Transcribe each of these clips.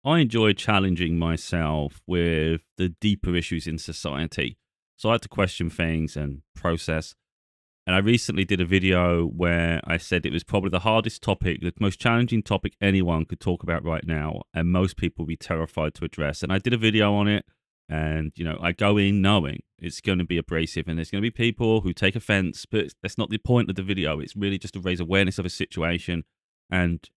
I enjoy challenging myself with the deeper issues in society. So I like to question things and process. And I recently did a video where I said it was probably the hardest topic, the most challenging topic anyone could talk about right now, and most people would be terrified to address. And I did a video on it, and I go in knowing it's going to be abrasive, and there's going to be people who take offense, but that's not the point of the video. It's really just to raise awareness of a situation and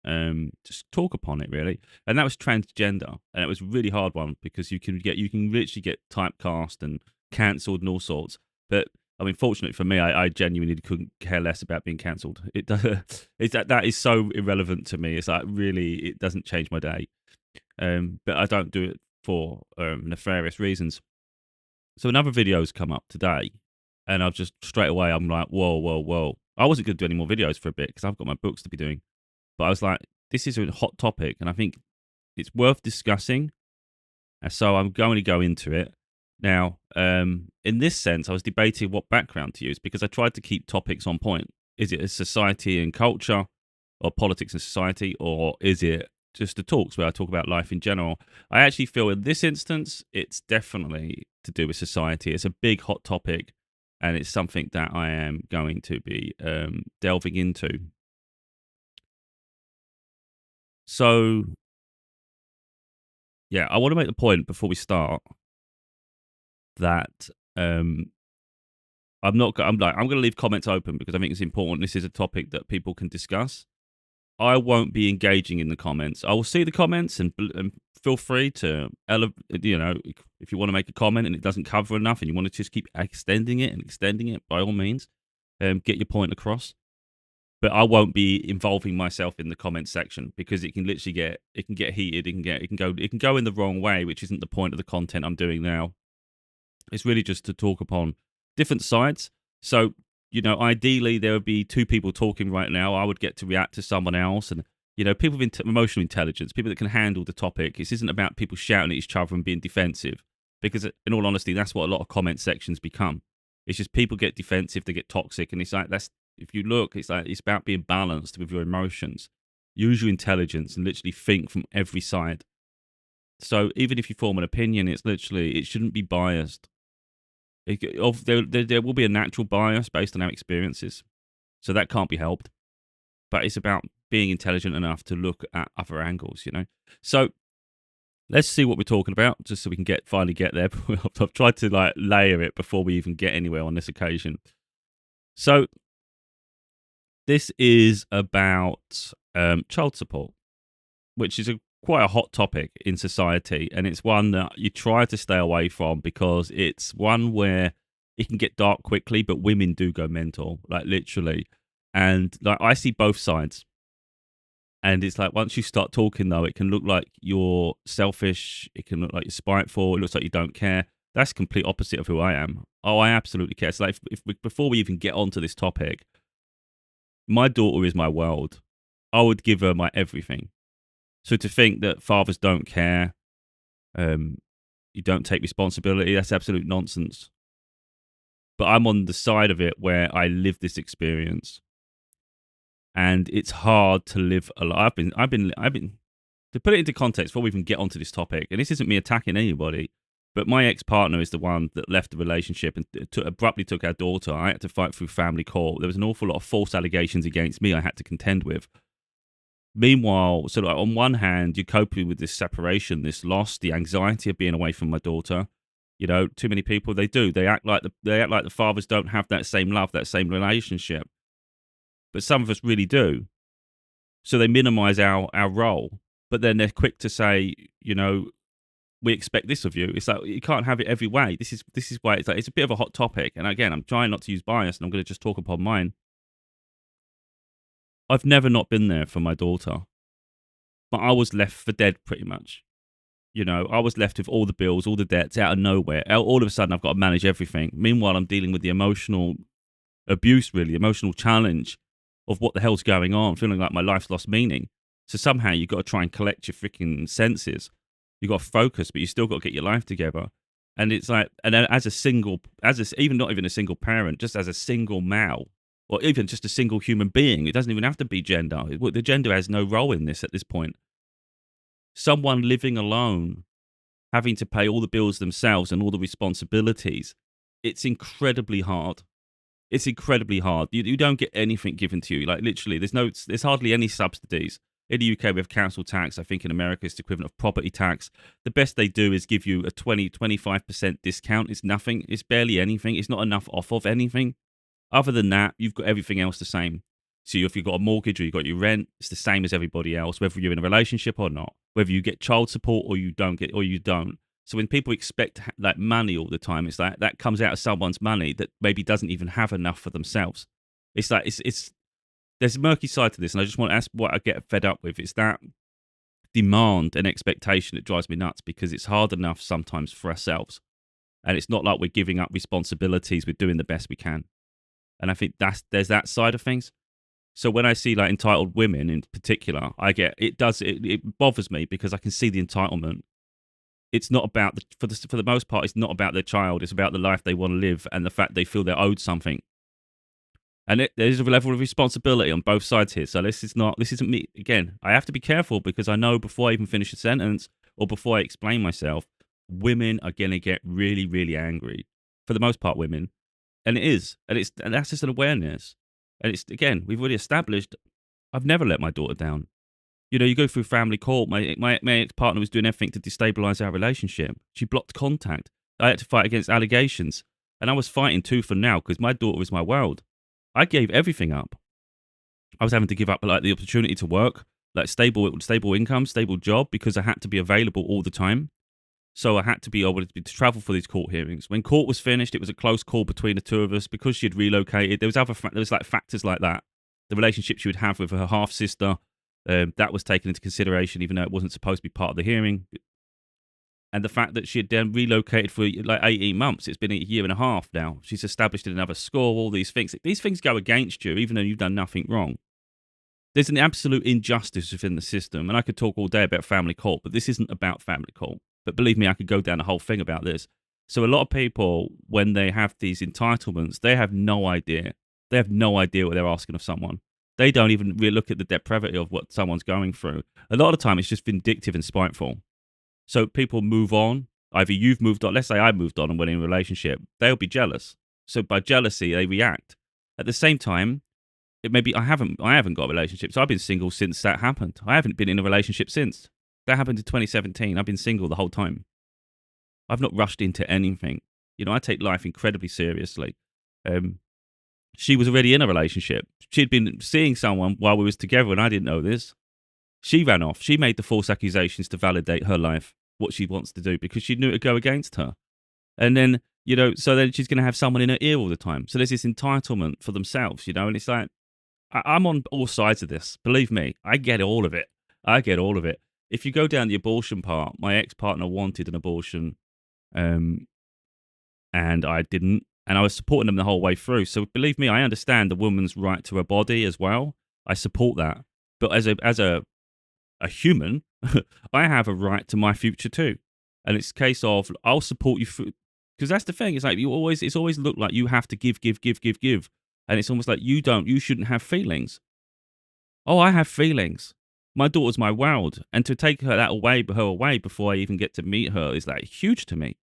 just talk upon it really. And that was transgender, and it was a really hard one because you can literally get typecast and cancelled and all sorts. But I mean, fortunately for me, I genuinely couldn't care less about being cancelled. That is so irrelevant to me. It's like really, it doesn't change my day. But I don't do it for nefarious reasons. So another video's come up today, and I've just straight away I'm like, whoa, whoa, whoa. I wasn't going to do any more videos for a bit because I've got my books to be doing. But I was like, this is a hot topic, and I think it's worth discussing. And so I'm going to go into it. Now, in this sense, I was debating what background to use because I tried to keep topics on point. Is it a society and culture, or politics and society, or is it just the talks where I talk about life in general? I actually feel in this instance, it's definitely to do with society. It's a big hot topic, and it's something that I am going to be delving into. So, yeah, I want to make the point before we start that I'm not. I'm going to leave comments open because I think it's important. This is a topic that people can discuss. I won't be engaging in the comments. I will see the comments and feel free to, if you want to make a comment and it doesn't cover enough and you want to just keep extending it, by all means, get your point across. But I won't be involving myself in the comment section because it can literally get heated. It can go in the wrong way, which isn't the point of the content I'm doing now. It's really just to talk upon different sides. So, ideally there would be two people talking right now. I would get to react to someone else, and people with emotional intelligence, people that can handle the topic. This isn't about people shouting at each other and being defensive, because in all honesty, that's what a lot of comment sections become. It's just people get defensive, they get toxic, and it's like if you look, it's about being balanced with your emotions, use your intelligence, and literally think from every side. So even if you form an opinion, it shouldn't be biased. There will be a natural bias based on our experiences, so that can't be helped. But it's about being intelligent enough to look at other angles. So let's see what we're talking about, just so we can finally get there. I've tried to layer it before we even get anywhere on this occasion. So this is about child support, which is quite a hot topic in society, and it's one that you try to stay away from because it's one where it can get dark quickly, but women do go mental, literally. And I see both sides, and it's like once you start talking, though, it can look like you're selfish, it can look like you're spiteful, it looks like you don't care. That's complete opposite of who I am. Oh, I absolutely care. So before we even get onto this topic, my daughter is my world. I would give her my everything. So to think that fathers don't care, you don't take responsibility, that's absolute nonsense. But I'm on the side of it where I live this experience, and it's hard to live a life. I've been. To put it into context, before we even get onto this topic, and this isn't me attacking anybody, but my ex-partner is the one that left the relationship and abruptly took our daughter. I had to fight through family court. There was an awful lot of false allegations against me I had to contend with. Meanwhile, on one hand, you're coping with this separation, this loss, the anxiety of being away from my daughter. Too many people, they act like the fathers don't have that same love, that same relationship. But some of us really do. So they minimize our role, but then they're quick to say, we expect this of you. It's like you can't have it every way. This is why it's a bit of a hot topic. And again, I'm trying not to use bias, and I'm going to just talk upon mine. I've never not been there for my daughter, but I was left for dead pretty much. I was left with all the bills, all the debts out of nowhere. All of a sudden, I've got to manage everything. Meanwhile, I'm dealing with the emotional abuse, really, emotional challenge of what the hell's going on, feeling like my life's lost meaning. So somehow you've got to try and collect your freaking senses. You've got to focus, but you still got to get your life together. And it's like, and even not even a single parent, just as a single male, or even just a single human being. It doesn't even have to be gender. The gender has no role in this at this point. someone living alone, having to pay all the bills themselves and all the responsibilities, it's incredibly hard. It's incredibly hard. You don't get anything given to you. Like literally, there's hardly any subsidies. In the UK, we have council tax. I think in America, it's the equivalent of property tax. The best they do is give you a 25% discount. It's nothing. It's barely anything. It's not enough off of anything. Other than that, you've got everything else the same. So if you've got a mortgage or you've got your rent, it's the same as everybody else, whether you're in a relationship or not, whether you get child support or you don't. So when people expect like money all the time, it's like that comes out of someone's money that maybe doesn't even have enough for themselves. It's like it's there's a murky side to this, and I just want to ask what I get fed up with. It's that demand and expectation that drives me nuts because it's hard enough sometimes for ourselves, and it's not like we're giving up responsibilities. We're doing the best we can, and I think there's that side of things. So when I see like entitled women in particular, it bothers me because I can see the entitlement. It's not about for the most part, it's not about their child. It's about the life they want to live and the fact they feel they're owed something. And there's a level of responsibility on both sides here. So this isn't me. Again, I have to be careful because I know before I even finish a sentence or before I explain myself, women are going to get really, really angry. For the most part, women. And it is. And that's just an awareness. And it's, again, we've already established I've never let my daughter down. You know, you go through family court. My ex-partner was doing everything to destabilize our relationship. She blocked contact. I had to fight against allegations. And I was fighting tooth and nail because my daughter was my world. I gave everything up. I was having to give up like the opportunity to work, like stable income, stable job, because I had to be available all the time. So I had to be able to travel for these court hearings. When court was finished, it was a close call between the two of us because she had relocated. There was like factors like that. The relationship she would have with her half sister, that was taken into consideration, even though it wasn't supposed to be part of the hearing. And the fact that she had then relocated for like 18 months, it's been a year and a half now. She's established in another school, all these things. These things go against you, even though you've done nothing wrong. There's an absolute injustice within the system. And I could talk all day about family court, but this isn't about family court. But believe me, I could go down a whole thing about this. So a lot of people, when they have these entitlements, they have no idea. They have no idea what they're asking of someone. They don't even really look at the depravity of what someone's going through. A lot of the time, it's just vindictive and spiteful. So people move on. Either you've moved on. Let's say I moved on and went in a relationship. They'll be jealous. So by jealousy, they react. At the same time, it may be I haven't got a relationship. So I've been single since that happened. I haven't been in a relationship since. That happened in 2017. I've been single the whole time. I've not rushed into anything. You know, I take life incredibly seriously. She was already in a relationship. She'd been seeing someone while we was together, and I didn't know this. She ran off. She made the false accusations to validate her life, what she wants to do, because she knew it would go against her. And then, you know, so then she's going to have someone in her ear all the time. So there's this entitlement for themselves, you know, and it's like, I'm on all sides of this. Believe me, I get all of it. I get all of it. If you go down the abortion part, my ex-partner wanted an abortion, and I didn't. And I was supporting them the whole way through. So believe me, I understand the woman's right to her body as well. I support that. But as a human, I have a right to my future too. And it's a case of I'll support you through, because that's the thing. It's like it's always looked like you have to give. And it's almost like you shouldn't have feelings. Oh, I have feelings. My daughter's my world. And to take her away before I even get to meet her is like huge to me.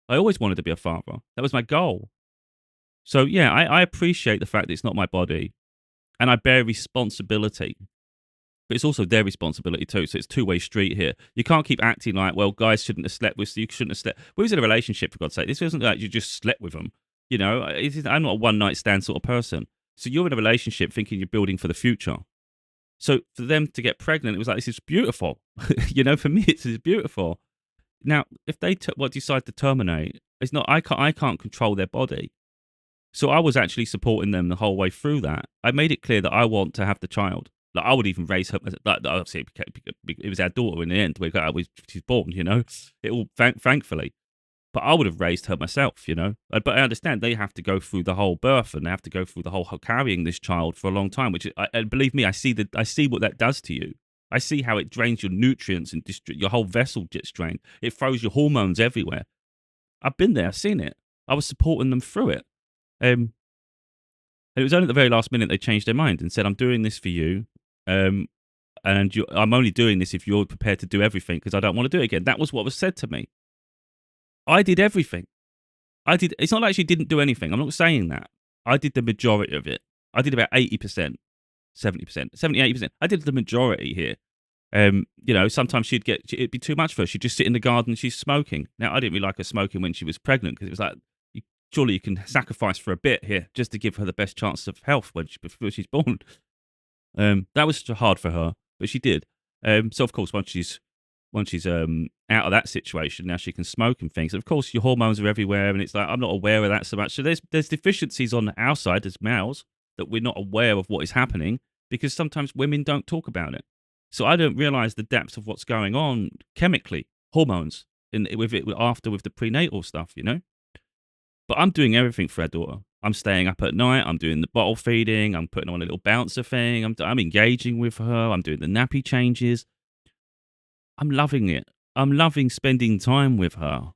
I always wanted to be a father. That was my goal. So yeah, I appreciate the fact that it's not my body and I bear responsibility. But it's also their responsibility too. So it's a two-way street here. You can't keep acting like, well, guys shouldn't have slept with you. Shouldn't have slept. We was in a relationship, for God's sake. This isn't like you just slept with them. You know, I'm not a one-night stand sort of person. So you're in a relationship thinking you're building for the future. So for them to get pregnant, it was like, this is beautiful. You know, for me, it's beautiful. Now, if they decide to terminate, it's not. I can't control their body. So I was actually supporting them the whole way through that. I made it clear that I want to have the child. Like I would even raise her. Like obviously, it was our daughter in the end. She's born, you know. It all thankfully, but I would have raised her myself, you know. But I understand they have to go through the whole birth and they have to go through the whole carrying this child for a long time. And believe me, I see what that does to you. I see how it drains your nutrients and your whole vessel gets drained. It throws your hormones everywhere. I've been there. I've seen it. I was supporting them through it. And it was only at the very last minute they changed their mind and said, I'm doing this for you. And I'm only doing this if you're prepared to do everything because I don't want to do it again. That was what was said to me. I did everything. It's not like she didn't do anything. I'm not saying that. I did the majority of it. I did about 80%, 70%, 70, 80%. I did the majority here. Sometimes it'd be too much for her. She'd just sit in the garden and she's smoking. Now, I didn't really like her smoking when she was pregnant because it was like, surely you can sacrifice for a bit here just to give her the best chance of health before she's born. That was hard for her, but she did. So of course, once she's out of that situation, now she can smoke and things. And of course, your hormones are everywhere, and it's like I'm not aware of that so much. So there's deficiencies on our side as males that we're not aware of what is happening because sometimes women don't talk about it. So I don't realize the depth of what's going on chemically, hormones, with the prenatal stuff, But I'm doing everything for our daughter. I'm staying up at night. I'm doing the bottle feeding. I'm putting on a little bouncer thing. I'm engaging with her. I'm doing the nappy changes. I'm loving it. I'm loving spending time with her,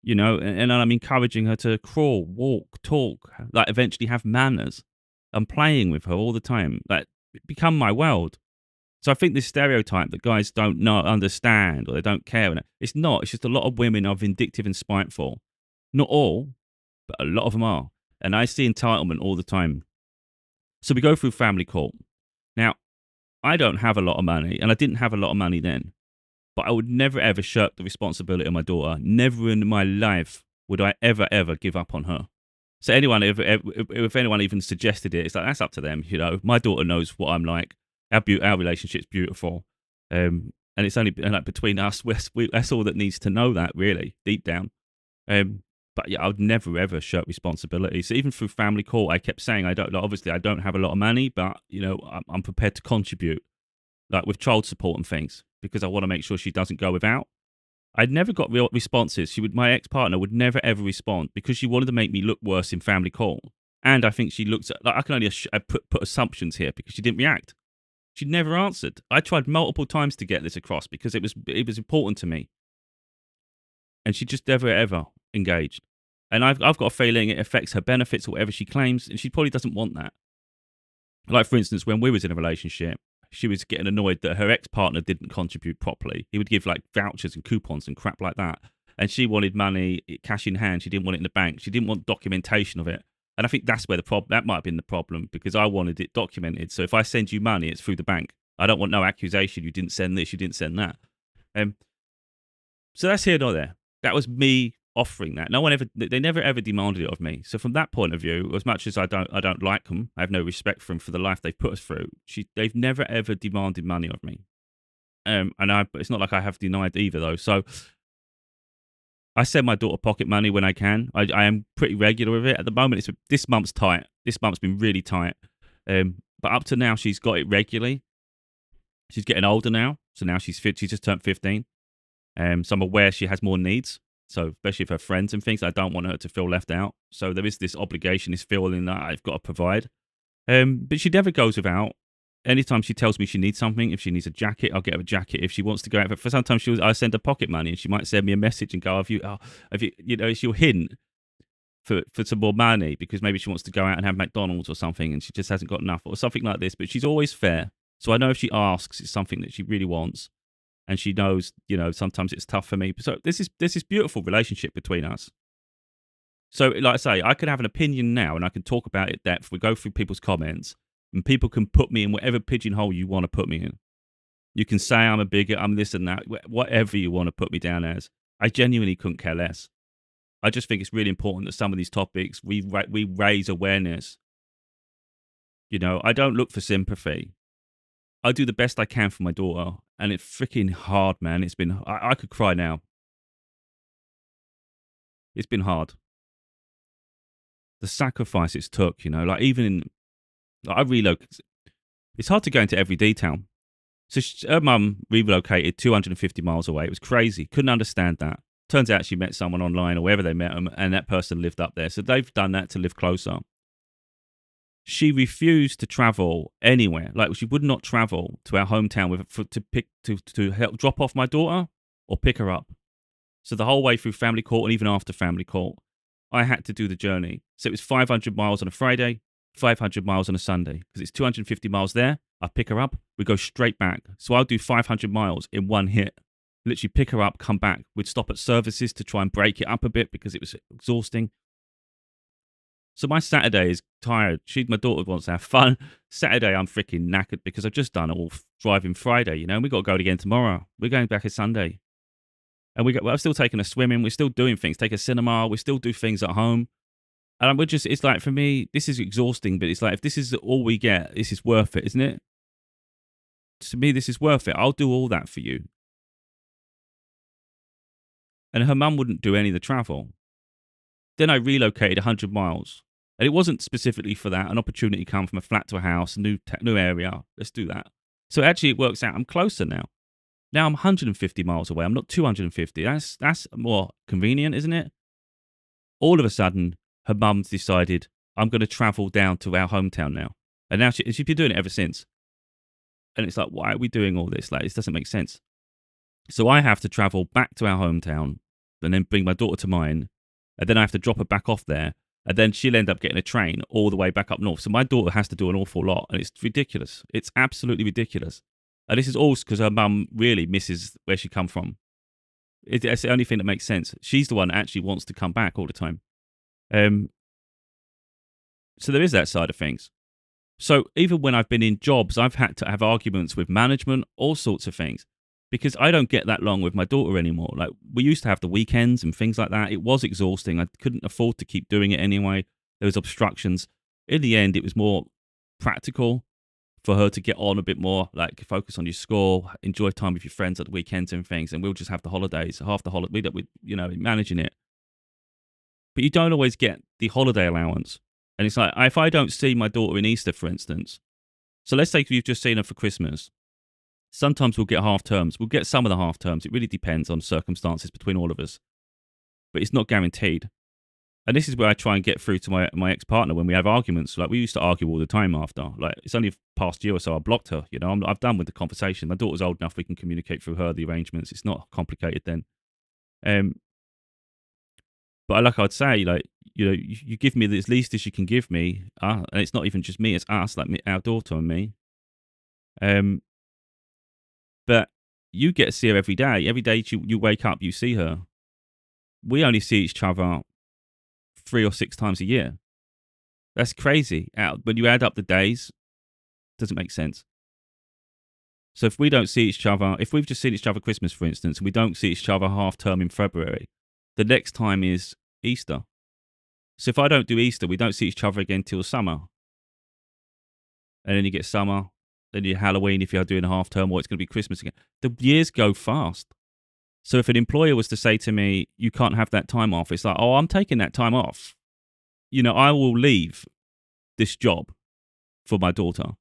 and I'm encouraging her to crawl, walk, talk, like eventually have manners. I'm playing with her all the time, like become my world. So I think this stereotype that guys don't understand or they don't care, and it's not. It's just a lot of women are vindictive and spiteful. Not all, but a lot of them are. And I see entitlement all the time. So we go through family court. Now, I don't have a lot of money, and I didn't have a lot of money then. But I would never, ever shirk the responsibility of my daughter. Never in my life would I ever, ever give up on her. So if anyone even suggested it, it's like, that's up to them. My daughter knows what I'm like. Our relationship's beautiful. And it's only like between us. That's all that needs to know that, really, deep down. But yeah, I would never, ever shirk responsibility. So even through family court, I kept saying, obviously I don't have a lot of money, but, I'm prepared to contribute, like with child support and things, because I want to make sure she doesn't go without. I'd never got real responses. My ex-partner would never, ever respond because she wanted to make me look worse in family court. And I think she looked at, I can only put assumptions here because she didn't react. She never answered. I tried multiple times to get this across because it was important to me. And she just never, ever engaged. And I've got a feeling it affects her benefits or whatever she claims, and she probably doesn't want that. Like, for instance, when we was in a relationship, she was getting annoyed that her ex-partner didn't contribute properly. He would give like vouchers and coupons and crap like that. And she wanted money, cash in hand. She didn't want it in the bank. She didn't want documentation of it. And I think that's where that might have been the problem, because I wanted it documented. So if I send you money, it's through the bank. I don't want no accusation. You didn't send this, you didn't send that. So that's here nor there. That was me offering that. They never ever demanded it of me. So from that point of view, as much as I don't like them, I have no respect for them for the life they've put us through. They've never ever demanded money of me. It's not like I have denied either though. So I send my daughter pocket money when I can. I am pretty regular with it. At the moment, this month's tight. This month's been really tight. But up to now, she's got it regularly. She's getting older now. So now she's just turned 15. So I'm aware she has more needs. So especially with her friends and things, I don't want her to feel left out. So there is this obligation, this feeling that I've got to provide. But she never goes without. Anytime she tells me she needs something, if she needs a jacket, I'll get her a jacket. If she wants to go out for sometimes I send her pocket money, and she might send me a message and go, she'll hint for some more money because maybe she wants to go out and have McDonald's or something, and she just hasn't got enough or something like this. But she's always fair. So I know if she asks, it's something that she really wants. And she knows, sometimes it's tough for me. So there's this beautiful relationship between us. So like I say, I could have an opinion now and I can talk about it in depth. We go through people's comments and people can put me in whatever pigeonhole you want to put me in. You can say I'm a bigot, I'm this and that, whatever you want to put me down as. I genuinely couldn't care less. I just think it's really important that some of these topics, we raise awareness. I don't look for sympathy. I do the best I can for my daughter, and it's freaking hard, man. It's been, I could cry now. It's been hard. The sacrifice it's took, like even in, like I relocated. It's hard to go into every detail. So her mum relocated 250 miles away. It was crazy. Couldn't understand that. Turns out she met someone online or wherever they met them, and that person lived up there. So they've done that to live closer. She refused to travel anywhere. Like she would not travel to our hometown to help drop off my daughter or pick her up. So the whole way through family court and even after family court, I had to do the journey. So it was 500 miles on a Friday, 500 miles on a Sunday, because it's 250 miles there I pick her up, we go straight back. So I'll do 500 miles in one hit. Literally pick her up, come back. We'd stop at services to try and break it up a bit because it was exhausting. So my Saturday is tired. My daughter wants to have fun. Saturday, I'm freaking knackered because I've just done all driving Friday, and we got to go again tomorrow. We're going back on Sunday. And I'm still taking her swimming. We're still doing things. Take a cinema. We still do things at home. And it's like, for me, this is exhausting, but it's like, if this is all we get, this is worth it, isn't it? To me, this is worth it. I'll do all that for you. And her mum wouldn't do any of the travel. Then I relocated 100 miles. And it wasn't specifically for that. An opportunity come from a flat to a house, new area. Let's do that. So actually it works out. I'm closer now. Now I'm 150 miles away. I'm not 250. That's more convenient, isn't it? All of a sudden, her mum's decided, I'm going to travel down to our hometown now. And now she's been doing it ever since. And it's like, why are we doing all this? Like, this doesn't make sense. So I have to travel back to our hometown and then bring my daughter to mine. And then I have to drop her back off there. And then she'll end up getting a train all the way back up north. So my daughter has to do an awful lot. And it's ridiculous. It's absolutely ridiculous. And this is all because her mum really misses where she come from. It's the only thing that makes sense. She's the one that actually wants to come back all the time. So there is that side of things. So even when I've been in jobs, I've had to have arguments with management, all sorts of things, because I don't get that long with my daughter anymore. Like, we used to have the weekends and things like that. It was exhausting. I couldn't afford to keep doing it anyway. There was obstructions. In the end, it was more practical for her to get on a bit more, like focus on your school, enjoy time with your friends at the weekends and things, and we'll just have the holidays, half the holiday, managing it. But you don't always get the holiday allowance. And it's like, if I don't see my daughter in Easter, for instance, so let's say you've just seen her for Christmas. Sometimes we'll get half terms. We'll get some of the half terms. It really depends on circumstances between all of us. But it's not guaranteed. And this is where I try and get through to my ex-partner when we have arguments. Like, we used to argue all the time after. Like, it's only past year or so I blocked her. I've done with the conversation. My daughter's old enough, we can communicate through her, the arrangements. It's not complicated then. But like I'd say, like, you give me the least as you can give me, and it's not even just me, it's us, like our daughter and me. But you get to see her every day. Every day you wake up, you see her. We only see each other 3 or 6 times a year. That's crazy. When you add up the days, it doesn't make sense. So if we don't see each other, if we've just seen each other Christmas, for instance, and we don't see each other half term in February, the next time is Easter. So if I don't do Easter, we don't see each other again till summer. And then you get summer, then you Halloween if you're doing a half term, or it's going to be Christmas again. The years go fast. So if an employer was to say to me, you can't have that time off, it's like, oh, I'm taking that time off. I will leave this job for my daughter.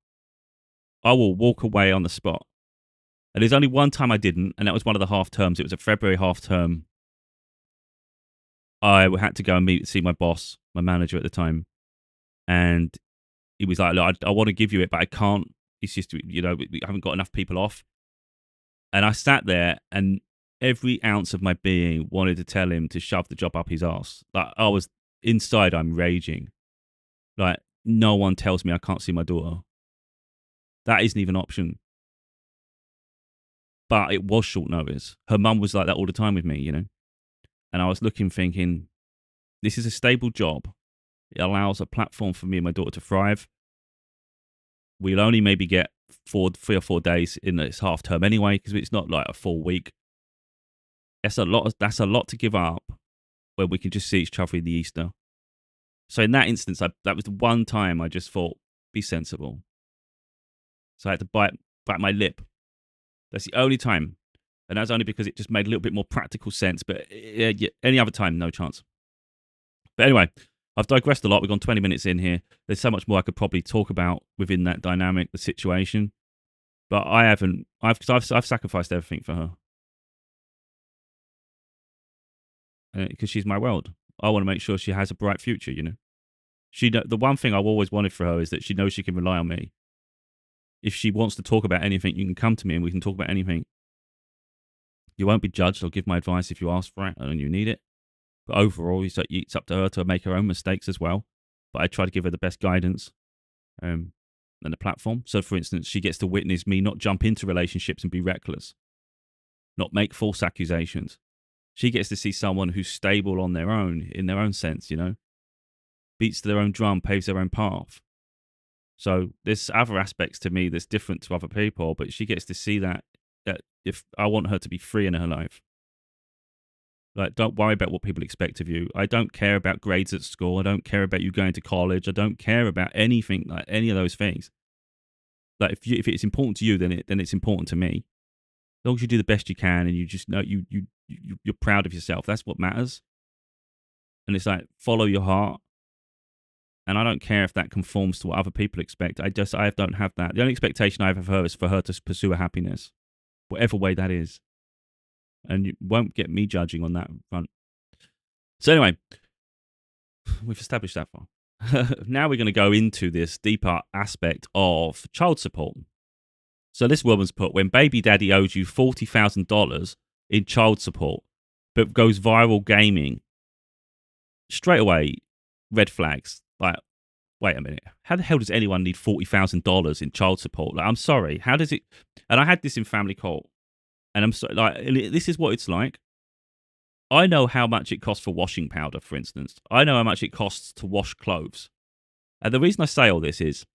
I will walk away on the spot. And there's only one time I didn't, and that was one of the half terms. It was a February half term. I had to go and see my boss, my manager at the time. And he was like, look, I want to give you it, but I can't. It's just, we haven't got enough people off. And I sat there, and every ounce of my being wanted to tell him to shove the job up his ass. Like, I was inside, I'm raging. Like, no one tells me I can't see my daughter. That isn't even an option. But it was short notice. Her mum was like that all the time with me, And I was thinking, this is a stable job. It allows a platform for me and my daughter to thrive. We'll only maybe get 3 or 4 days in this half term anyway, because it's not like a full week. That's a lot to give up when we can just see each other in the Easter. So in that instance, that was the one time I just thought, be sensible. So I had to bite my lip. That's the only time. And that's only because it just made a little bit more practical sense. But any other time, no chance. But anyway, I've digressed a lot. We've gone 20 minutes in here. There's so much more I could probably talk about within that dynamic, the situation. But I haven't. I've sacrificed everything for her. Because she's my world. I want to make sure she has a bright future, The one thing I've always wanted for her is that she knows she can rely on me. If she wants to talk about anything, you can come to me and we can talk about anything. You won't be judged. I'll give my advice if you ask for it and you need it. But overall, it's up to her to make her own mistakes as well. But I try to give her the best guidance. And and the platform. So, for instance, she gets to witness me not jump into relationships and be reckless, not make false accusations. She gets to see someone who's stable on their own, in their own sense, beats their own drum, paves their own path. So there's other aspects to me that's different to other people, but she gets to see that if I want her to be free in her life. Like, don't worry about what people expect of you. I don't care about grades at school. I don't care about you going to college. I don't care about anything, like any of those things. Like, if it's important to you, then it's important to me. As long as you do the best you can and you just know you're proud of yourself, that's what matters. And it's like, follow your heart. And I don't care if that conforms to what other people expect. I don't have that. The only expectation I have of her is for her to pursue her happiness, whatever way that is. And you won't get me judging on that front. So anyway, we've established that far. Now we're going to go into this deeper aspect of child support. So this woman's put, when baby daddy owes you $40,000 in child support, but goes viral gaming, straight away, red flags. Like, wait a minute. How the hell does anyone need $40,000 in child support? Like, I'm sorry. How does it? And I had this in family court. And I'm so, like, this is what it's like. I know how much it costs for washing powder, for instance. I know how much it costs to wash clothes. And the reason I say all this is,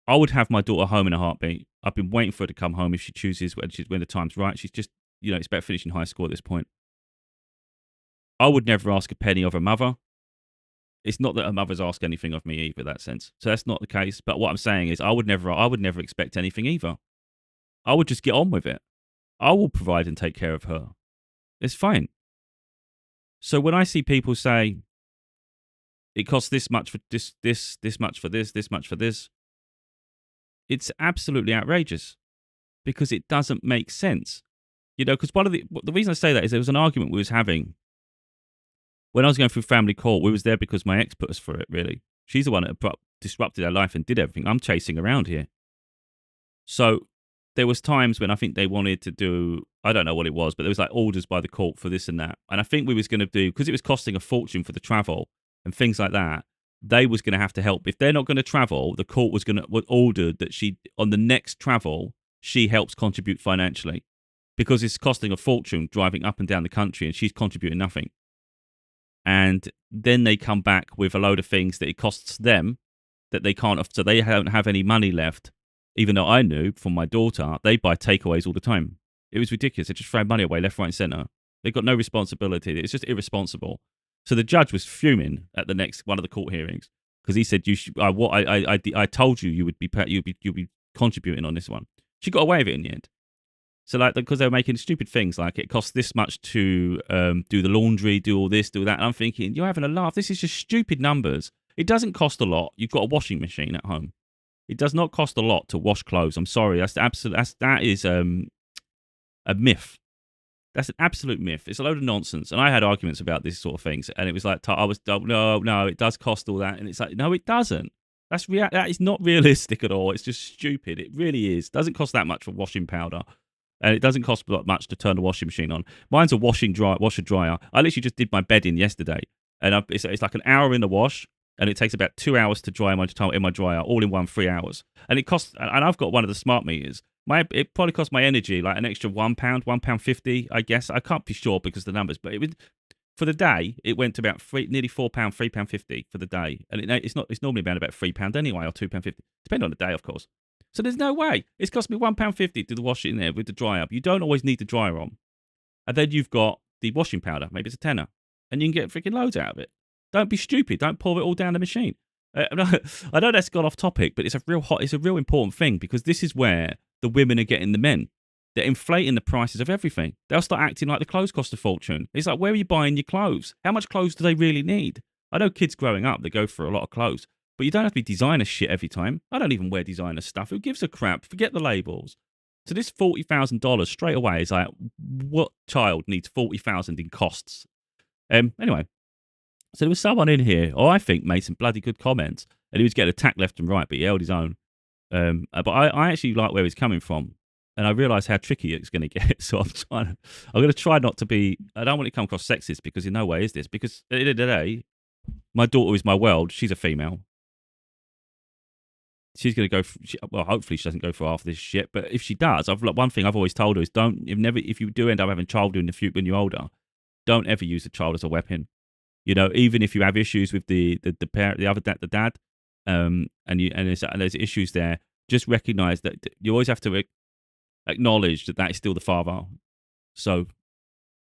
I would have my daughter home in a heartbeat. I've been waiting for her to come home if she chooses, when the time's right. She's just, it's about finishing high school at this point. I would never ask a penny of her mother. It's not that her mother's asked anything of me either, in that sense. So that's not the case. But what I'm saying is, I would never expect anything either. I would just get on with it. I will provide and take care of her. It's fine. So when I see people say, it costs this much for this much for this much for this, it's absolutely outrageous because it doesn't make sense. Because the reason I say that is there was an argument we was having when I was going through family court. We was there because my ex put us through it, really. She's the one that disrupted our life and did everything. I'm chasing around here. So there was times when I think they wanted to do, I don't know what it was, but there was like orders by the court for this and that. And I think we was going to do, because it was costing a fortune for the travel and things like that, they was going to have to help. If they're not going to travel, the court was ordered that she, on the next travel, she helps contribute financially, because it's costing a fortune driving up and down the country and she's contributing nothing. And then they come back with a load of things that it costs them that they can't, so they don't have any money left. Even though I knew from my daughter, they buy takeaways all the time. It was ridiculous. They just throw money away left, right, and centre. They've got no responsibility. It's just irresponsible. So the judge was fuming at the next one of the court hearings because he said, "You should. I told you you'd be contributing on this one." She got away with it in the end. So because they were making stupid things like it costs this much to do the laundry, do all this, do that. And I'm thinking, you're having a laugh. This is just stupid numbers. It doesn't cost a lot. You've got a washing machine at home. It does not cost a lot to wash clothes. I'm sorry. That is a myth. That's an absolute myth. It's a load of nonsense. And I had arguments about this sort of things. And it was like, no, it does cost all that. And it's like, no, it doesn't. That is not realistic at all. It's just stupid. It really is. It doesn't cost that much for washing powder. And it doesn't cost much to turn the washing machine on. Mine's a washer dryer. I literally just did my bedding yesterday. And it's like an hour in the wash. And it takes about 2 hours to dry in my dryer, all in 3 hours. And it costs, and I've got one of the smart meters. It probably cost my energy like an extra £1.50, I guess. I can't be sure because of the numbers, but for the day, it went to about nearly £4, £3.50 for the day. And it's normally about £3 anyway, or £2.50, depending on the day, of course. So there's no way. It's cost me £1.50 to wash it in there with the dryer. You don't always need the dryer on. And then you've got the washing powder, maybe it's a tenner, and you can get freaking loads out of it. Don't be stupid. Don't pour it all down the machine. I know that's gone off topic, but it's a real important thing because this is where the women are getting the men. They're inflating the prices of everything. They'll start acting like the clothes cost a fortune. It's like, where are you buying your clothes? How much clothes do they really need? I know kids growing up, they go for a lot of clothes, but you don't have to be designer shit every time. I don't even wear designer stuff. Who gives a crap? Forget the labels. So this $40,000 straight away is like, what child needs $40,000 in costs? Anyway. So there was someone in here, I think made some bloody good comments, and he was getting attacked left and right, but he held his own. But I actually like where he's coming from, and I realise how tricky it's going to get. So I'm going to try not to be. I don't want it to come across sexist because in no way is this. Because at the end of the day, my daughter is my world. She's a female. she's going to go. Well, hopefully she doesn't go for half this shit. But if she does, one thing I've always told her is if you do end up having a child in the future when you're older, don't ever use the child as a weapon. You know, even if you have issues with the parent, the dad, and there's issues there, just recognize that you always have to acknowledge that is still the father. So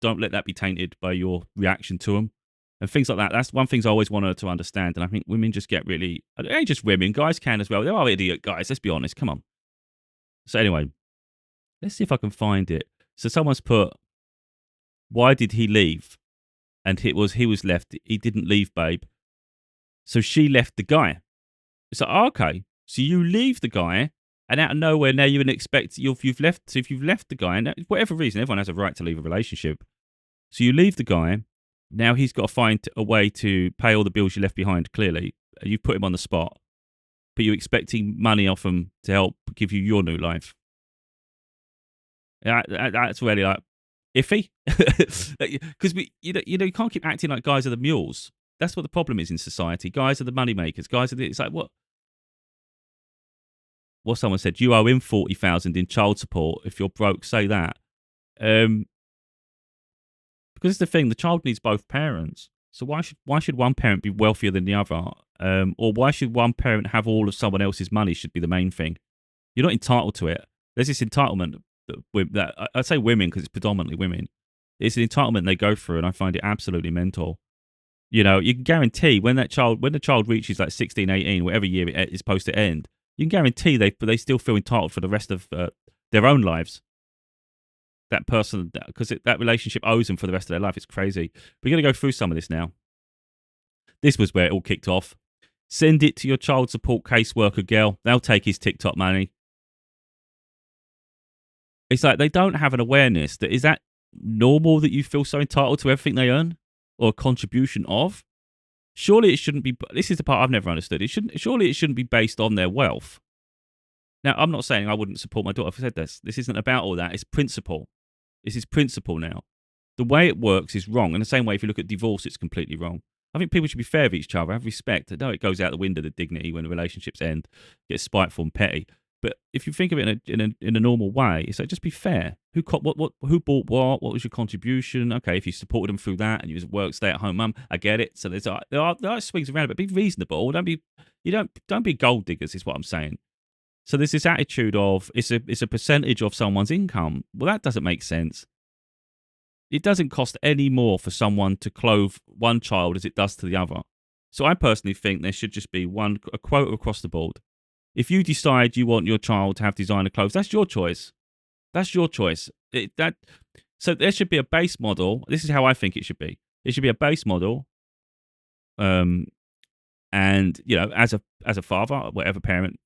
don't let that be tainted by your reaction to him. And things like that. That's one thing I always want her to understand. And I think women just get really... It ain't just women. Guys can as well. There are idiot guys. Let's be honest. Come on. So anyway, let's see if I can find it. So someone's put, why did he leave? And he was left. He didn't leave, babe. So she left the guy. It's like, okay. So you leave the guy, and out of nowhere, now you would expect you've left. So if you've left the guy, and for whatever reason, everyone has a right to leave a relationship. So you leave the guy. Now he's got to find a way to pay all the bills you left behind, clearly. You put him on the spot. But you're expecting money off him to help give you your new life. That's really like iffy. Because you can't keep acting like guys are the mules. That's what the problem is in society. Guys are the money makers. It's like, what? What someone said, you owe him 40,000 in child support. If you're broke, say that. Because it's the thing, the child needs both parents. So why should one parent be wealthier than the other? Or why should one parent have all of someone else's money should be the main thing? You're not entitled to it. There's this entitlement that I say women because it's predominantly women. It's an entitlement they go through, and I find it absolutely mental. You know, you can guarantee when the child reaches like 16, 18, whatever year it is supposed to end, you can guarantee they still feel entitled for the rest of their own lives. That person, because that relationship owes them for the rest of their life. It's crazy. We're going to go through some of this now. This was where it all kicked off. Send it to your child support caseworker, girl. They'll take his TikTok money. It's like they don't have an awareness that is that normal that you feel so entitled to everything they earn or a contribution of? Surely it shouldn't be. This is the part I've never understood. Surely it shouldn't be based on their wealth. Now, I'm not saying I wouldn't support my daughter if I said this. This isn't about all that. It's principle. This is principle now. The way it works is wrong. In the same way, if you look at divorce, it's completely wrong. I think people should be fair with each other, have respect. I know it goes out the window, the dignity, when the relationships end, get spiteful and petty. But if you think of it in a normal way, it's like, just be fair. Who bought what? What was your contribution? Okay, if you supported them through that and you was at work, stay at home mum, I get it. So there are swings around it, but be reasonable. Don't be gold diggers, is what I'm saying. So there's this attitude of it's a percentage of someone's income. Well, that doesn't make sense. It doesn't cost any more for someone to clothe one child as it does to the other. So I personally think there should just be a quota across the board. If you decide you want your child to have designer clothes, that's your choice. That's your choice. So there should be a base model. This is how I think it should be. It should be a base model. And as a father, whatever parent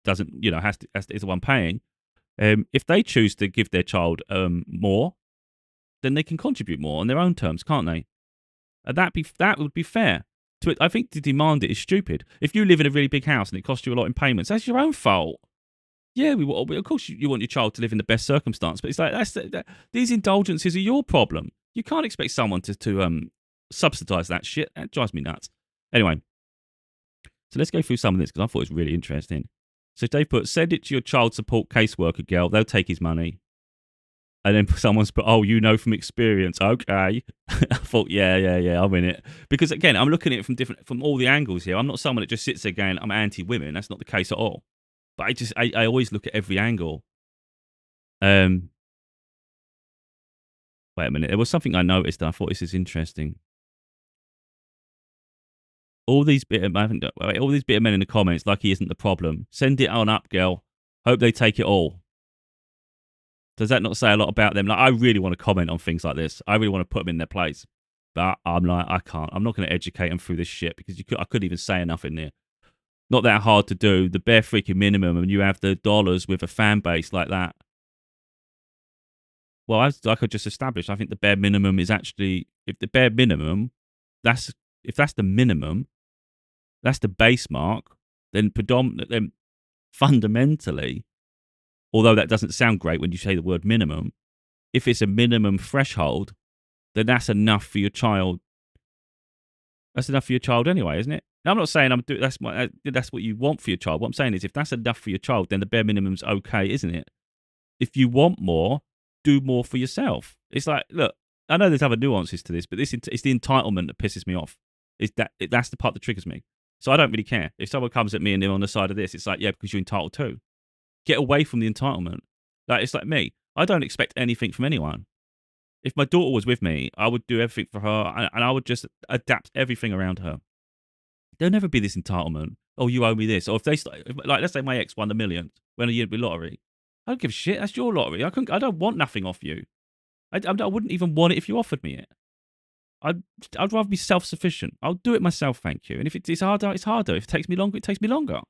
doesn't, is the one paying. If they choose to give their child more, then they can contribute more on their own terms, can't they? And that would be fair. I think to demand it is stupid. If you live in a really big house and it costs you a lot in payments, that's your own fault. Yeah, of course you want your child to live in the best circumstance, but it's like these indulgences are your problem. You can't expect someone to subsidise that shit. That drives me nuts. Anyway, so let's go through some of this because I thought it was really interesting. So Dave put, send it to your child support caseworker, girl. They'll take his money. And then someone's put, oh, you know from experience. Okay. I thought, yeah, I'm in it. Because again, I'm looking at it from all the angles here. I'm not someone that just sits there going, I'm anti-women. That's not the case at all. But I always look at every angle. Wait a minute. There was something I noticed that I thought this is interesting. All these bitter men in the comments, like he isn't the problem. Send it on up, girl. Hope they take it all. Does that not say a lot about them? Like, I really want to comment on things like this. I really want to put them in their place. But I'm like, I can't. I'm not going to educate them through this shit because I couldn't even say enough in there. Not that hard to do. The bare freaking minimum, and you have the dollars with a fan base like that. Well, like I just established, I think the bare minimum is actually, if the bare minimum, if that's the minimum, that's the base mark, then fundamentally, although that doesn't sound great when you say the word minimum, if it's a minimum threshold, then that's enough for your child. That's enough for your child anyway, isn't it? Now, I'm not saying that's what you want for your child. What I'm saying is, if that's enough for your child, then the bare minimum's okay, isn't it? If you want more, do more for yourself. It's like, look, I know there's other nuances to this, but it's the entitlement that pisses me off. That's the part that triggers me. So I don't really care if someone comes at me and they're on the side of this. It's like, yeah, because you're entitled too. Get away from the entitlement. Like, it's like me. I don't expect anything from anyone. If my daughter was with me, I would do everything for her, and I would just adapt everything around her. There'll never be this entitlement. Oh, you owe me this. Or if they like, let's say my ex won the millions, won a year lottery. I don't give a shit. That's your lottery. I don't want nothing off you. I wouldn't even want it if you offered me it. I'd rather be self-sufficient. I'll do it myself, thank you. And if it's harder, it's harder. If it takes me longer, it takes me longer.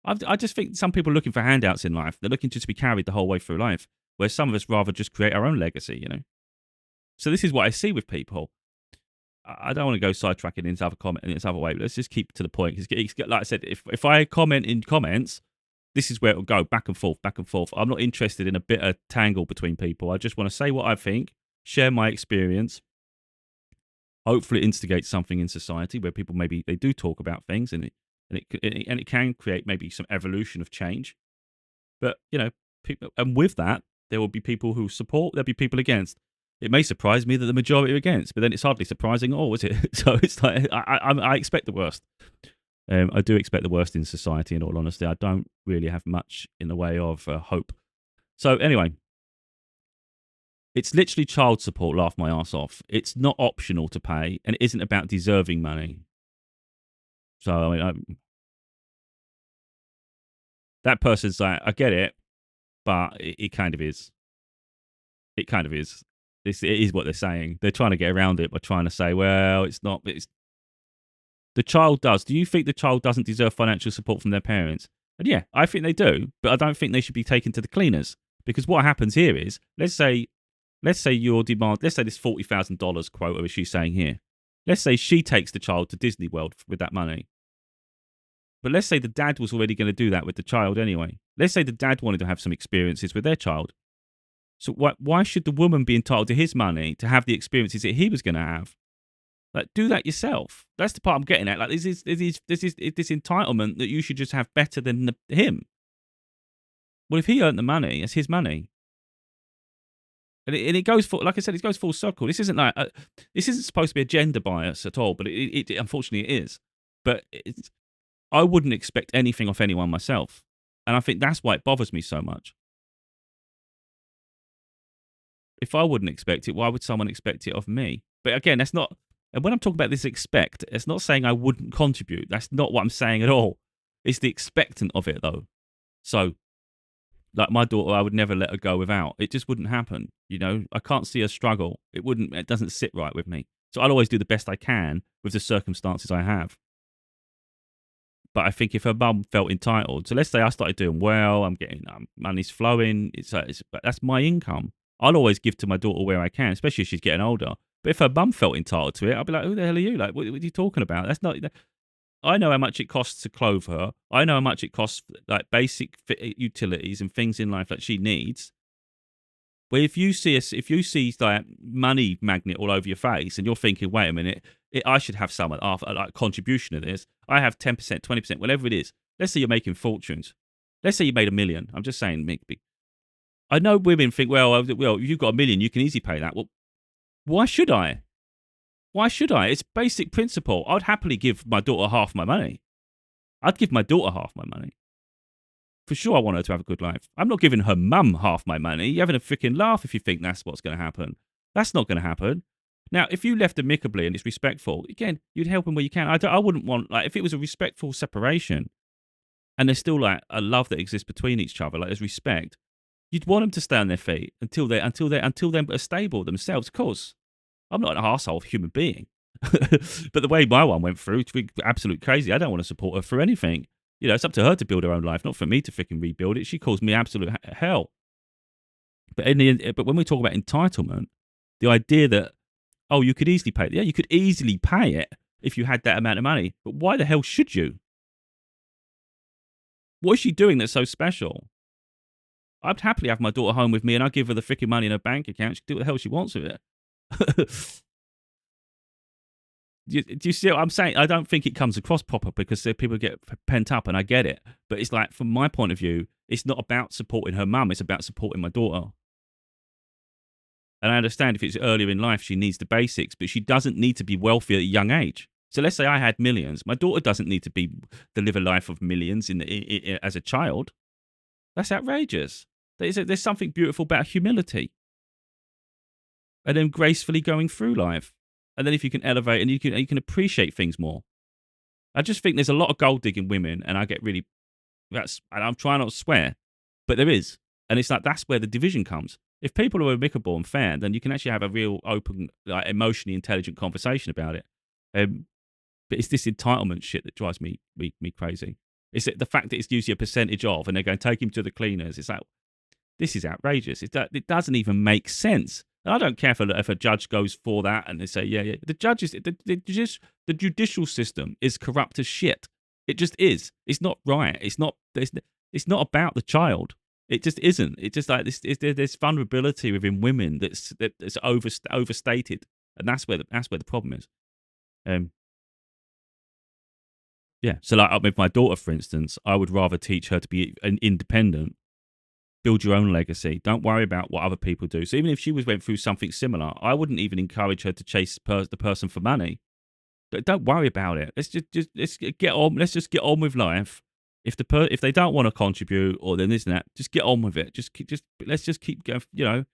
I just think some people are looking for handouts in life. They're looking just to be carried the whole way through life, where some of us rather just create our own legacy, you know? So this is what I see with people. I don't want to go sidetracking into other comment in this other way, but let's just keep to the point. Like I said, if I comment in comments, this is where it'll go back and forth, back and forth. I'm not interested in a bitter tangle between people. I just want to say what I think, share my experience. Hopefully, it instigates something in society where people maybe they do talk about things, and it can create maybe some evolution of change. But you know, people, and with that, there will be people who support. There'll be people against. It may surprise me that the majority are against, but then it's hardly surprising at all, is it? So it's like I expect the worst. I do expect the worst in society. In all honesty, I don't really have much in the way of hope. So anyway, it's literally child support. Laugh my ass off. It's not optional to pay, and it isn't about deserving money. So I mean, that person's like, I get it, but it kind of is. It kind of is. It is what they're saying. They're trying to get around it by trying to say, well, it's not. The child does. Do you think the child doesn't deserve financial support from their parents? And yeah, I think they do, but I don't think they should be taken to the cleaners. Because what happens here is, let's say your demand, let's say this $40,000 quota, as she's saying here. Let's say she takes the child to Disney World with that money. But let's say the dad was already going to do that with the child anyway. Let's say the dad wanted to have some experiences with their child. So why should the woman be entitled to his money to have the experiences that he was going to have? Like, do that yourself. That's the part I'm getting at. Like, this entitlement that you should just have better than him. Well, if he earned the money, it's his money. And it goes for, like I said, it goes full circle. This isn't like this isn't supposed to be a gender bias at all, but it unfortunately it is. But I wouldn't expect anything off anyone myself, and I think that's why it bothers me so much. If I wouldn't expect it, why would someone expect it of me? But again, that's not. And when I'm talking about this expect, it's not saying I wouldn't contribute. That's not what I'm saying at all. It's the expectant of it, though. So, like my daughter, I would never let her go without. It just wouldn't happen. You know, I can't see her struggle. It doesn't sit right with me. So I'll always do the best I can with the circumstances I have. But I think if her mum felt entitled, so let's say I started doing well, I'm getting money's flowing, but that's my income. I'll always give to my daughter where I can, especially if she's getting older. But if her mum felt entitled to it, I'd be like, who the hell are you? Like, what are you talking about? That's not. I know how much it costs to clothe her. I know how much it costs, like basic utilities and things in life that she needs. But if you see like money magnet all over your face, and you're thinking, wait a minute, I should have some like contribution to this. I have 10%, 20%, whatever it is. Let's say you're making fortunes. Let's say you made $1 million. I'm just saying, I know women think, well, you've got $1 million, you can easily pay that. Well, why should I? Why should I? It's basic principle. I'd happily give my daughter half my money. I'd give my daughter half my money. For sure, I want her to have a good life. I'm not giving her mum half my money. You're having a freaking laugh if you think that's what's going to happen. That's not going to happen. Now, if you left amicably and it's respectful, again, you'd help them where you can. I wouldn't want, like, if it was a respectful separation and there's still like a love that exists between each other, like there's respect, you'd want them to stay on their feet until they're stable themselves. Of course, I'm not an arsehole human being. But the way my one went through, it's absolute crazy. I don't want to support her for anything. You know, it's up to her to build her own life, not for me to freaking rebuild it. She calls me absolute hell. But when we talk about entitlement, the idea that, oh, you could easily pay it. Yeah, you could easily pay it if you had that amount of money. But why the hell should you? What is she doing that's so special? I'd happily have my daughter home with me and I'd give her the freaking money in her bank account. She can do what the hell she wants with it. Do you see what I'm saying? I don't think it comes across proper because people get pent up, and I get it. But it's like, from my point of view, it's not about supporting her mum. It's about supporting my daughter. And I understand if it's earlier in life, she needs the basics, but she doesn't need to be wealthy at a young age. So let's say I had millions. My daughter doesn't need to live a life of millions as a child. That's outrageous. There's something beautiful about humility, and then gracefully going through life. And then if you can elevate and you can appreciate things more. I just think there's a lot of gold digging women, and I get really, and I'm trying not to swear, but there is. And it's like, that's where the division comes. If people are amicable and fair, then you can actually have a real open, like, emotionally intelligent conversation about it. But it's this entitlement shit that drives me crazy. It's the fact that it's usually a percentage of, and they're going to take him to the cleaners. It's like, this is outrageous. It doesn't even make sense. And I don't care if a judge goes for that and they say, yeah. The judges, the judicial system is corrupt as shit. It just is. It's not right. It's not about the child. It just isn't. It's just like this. There's vulnerability within women that's overstated, and that's where the problem is. Yeah. So, like, with my daughter, for instance, I would rather teach her to be independent, build your own legacy. Don't worry about what other people do. So even if she went through something similar, I wouldn't even encourage her to chase the person for money. Don't worry about it. Let's get on. Let's just get on with life. If they don't want to contribute, or then this and that, just get on with it. Let's just keep going.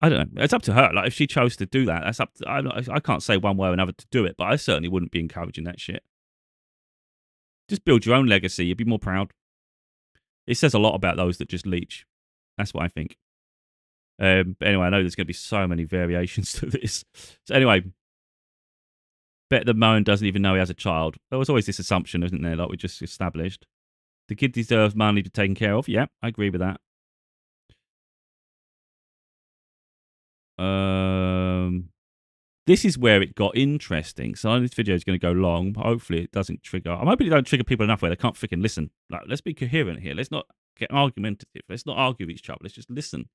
I don't know. It's up to her. Like, if she chose to do that, that's up to, I can't say one way or another to do it, but I certainly wouldn't be encouraging that shit. Just build your own legacy. You'd be more proud. It says a lot about those that just leech. That's what I think. But anyway, I know there's going to be so many variations to this. So anyway, bet that Moen doesn't even know he has a child. There was always this assumption, isn't there, like we just established. The kid deserves money to be taken care of. Yeah, I agree with that. This is where it got interesting. So this video is going to go long. Hopefully it doesn't trigger. I'm hoping it don't trigger people enough where they can't freaking listen. Like, let's be coherent here. Let's not get argumentative. Let's not argue with each other. Let's just listen.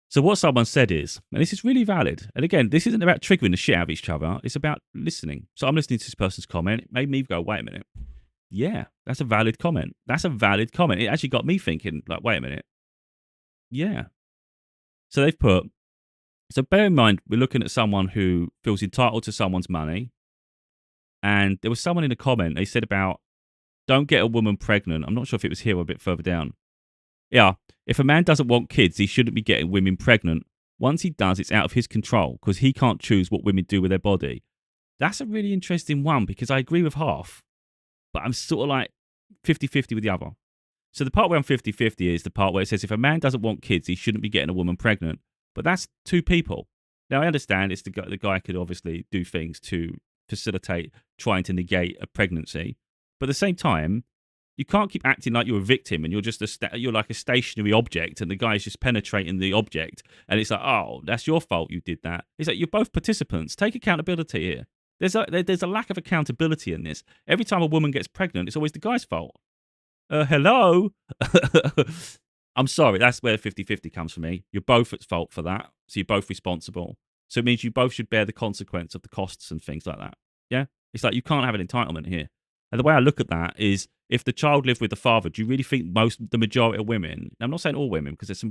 So what someone said is, and this is really valid, and again, this isn't about triggering the shit out of each other. It's about listening. So I'm listening to this person's comment. It made me go, wait a minute. Yeah, that's a valid comment. That's a valid comment. It actually got me thinking, like, wait a minute. Yeah. So they've put, so bear in mind, we're looking at someone who feels entitled to someone's money. And there was someone in a comment, they said about, don't get a woman pregnant. I'm not sure if it was here or a bit further down. Yeah, if a man doesn't want kids, he shouldn't be getting women pregnant. Once he does, it's out of his control because he can't choose what women do with their body. That's a really interesting one because I agree with half, but I'm sort of like 50-50 with the other. So the part where I'm 50-50 is the part where it says if a man doesn't want kids, he shouldn't be getting a woman pregnant. But that's two people. Now, I understand it's the guy could obviously do things to facilitate trying to negate a pregnancy. But at the same time, you can't keep acting like you're a victim and you're just you're like a stationary object and the guy's just penetrating the object. And it's like, oh, that's your fault you did that. It's like, you're both participants. Take accountability here. There's a lack of accountability in this. Every time a woman gets pregnant, it's always the guy's fault. Hello? I'm sorry, that's where 50-50 comes from me. You're both at fault for that, so you're both responsible. So it means you both should bear the consequence of the costs and things like that. Yeah? It's like, you can't have an entitlement here. And the way I look at that is, if the child lived with the father, do you really think the majority of women, I'm not saying all women, because there's some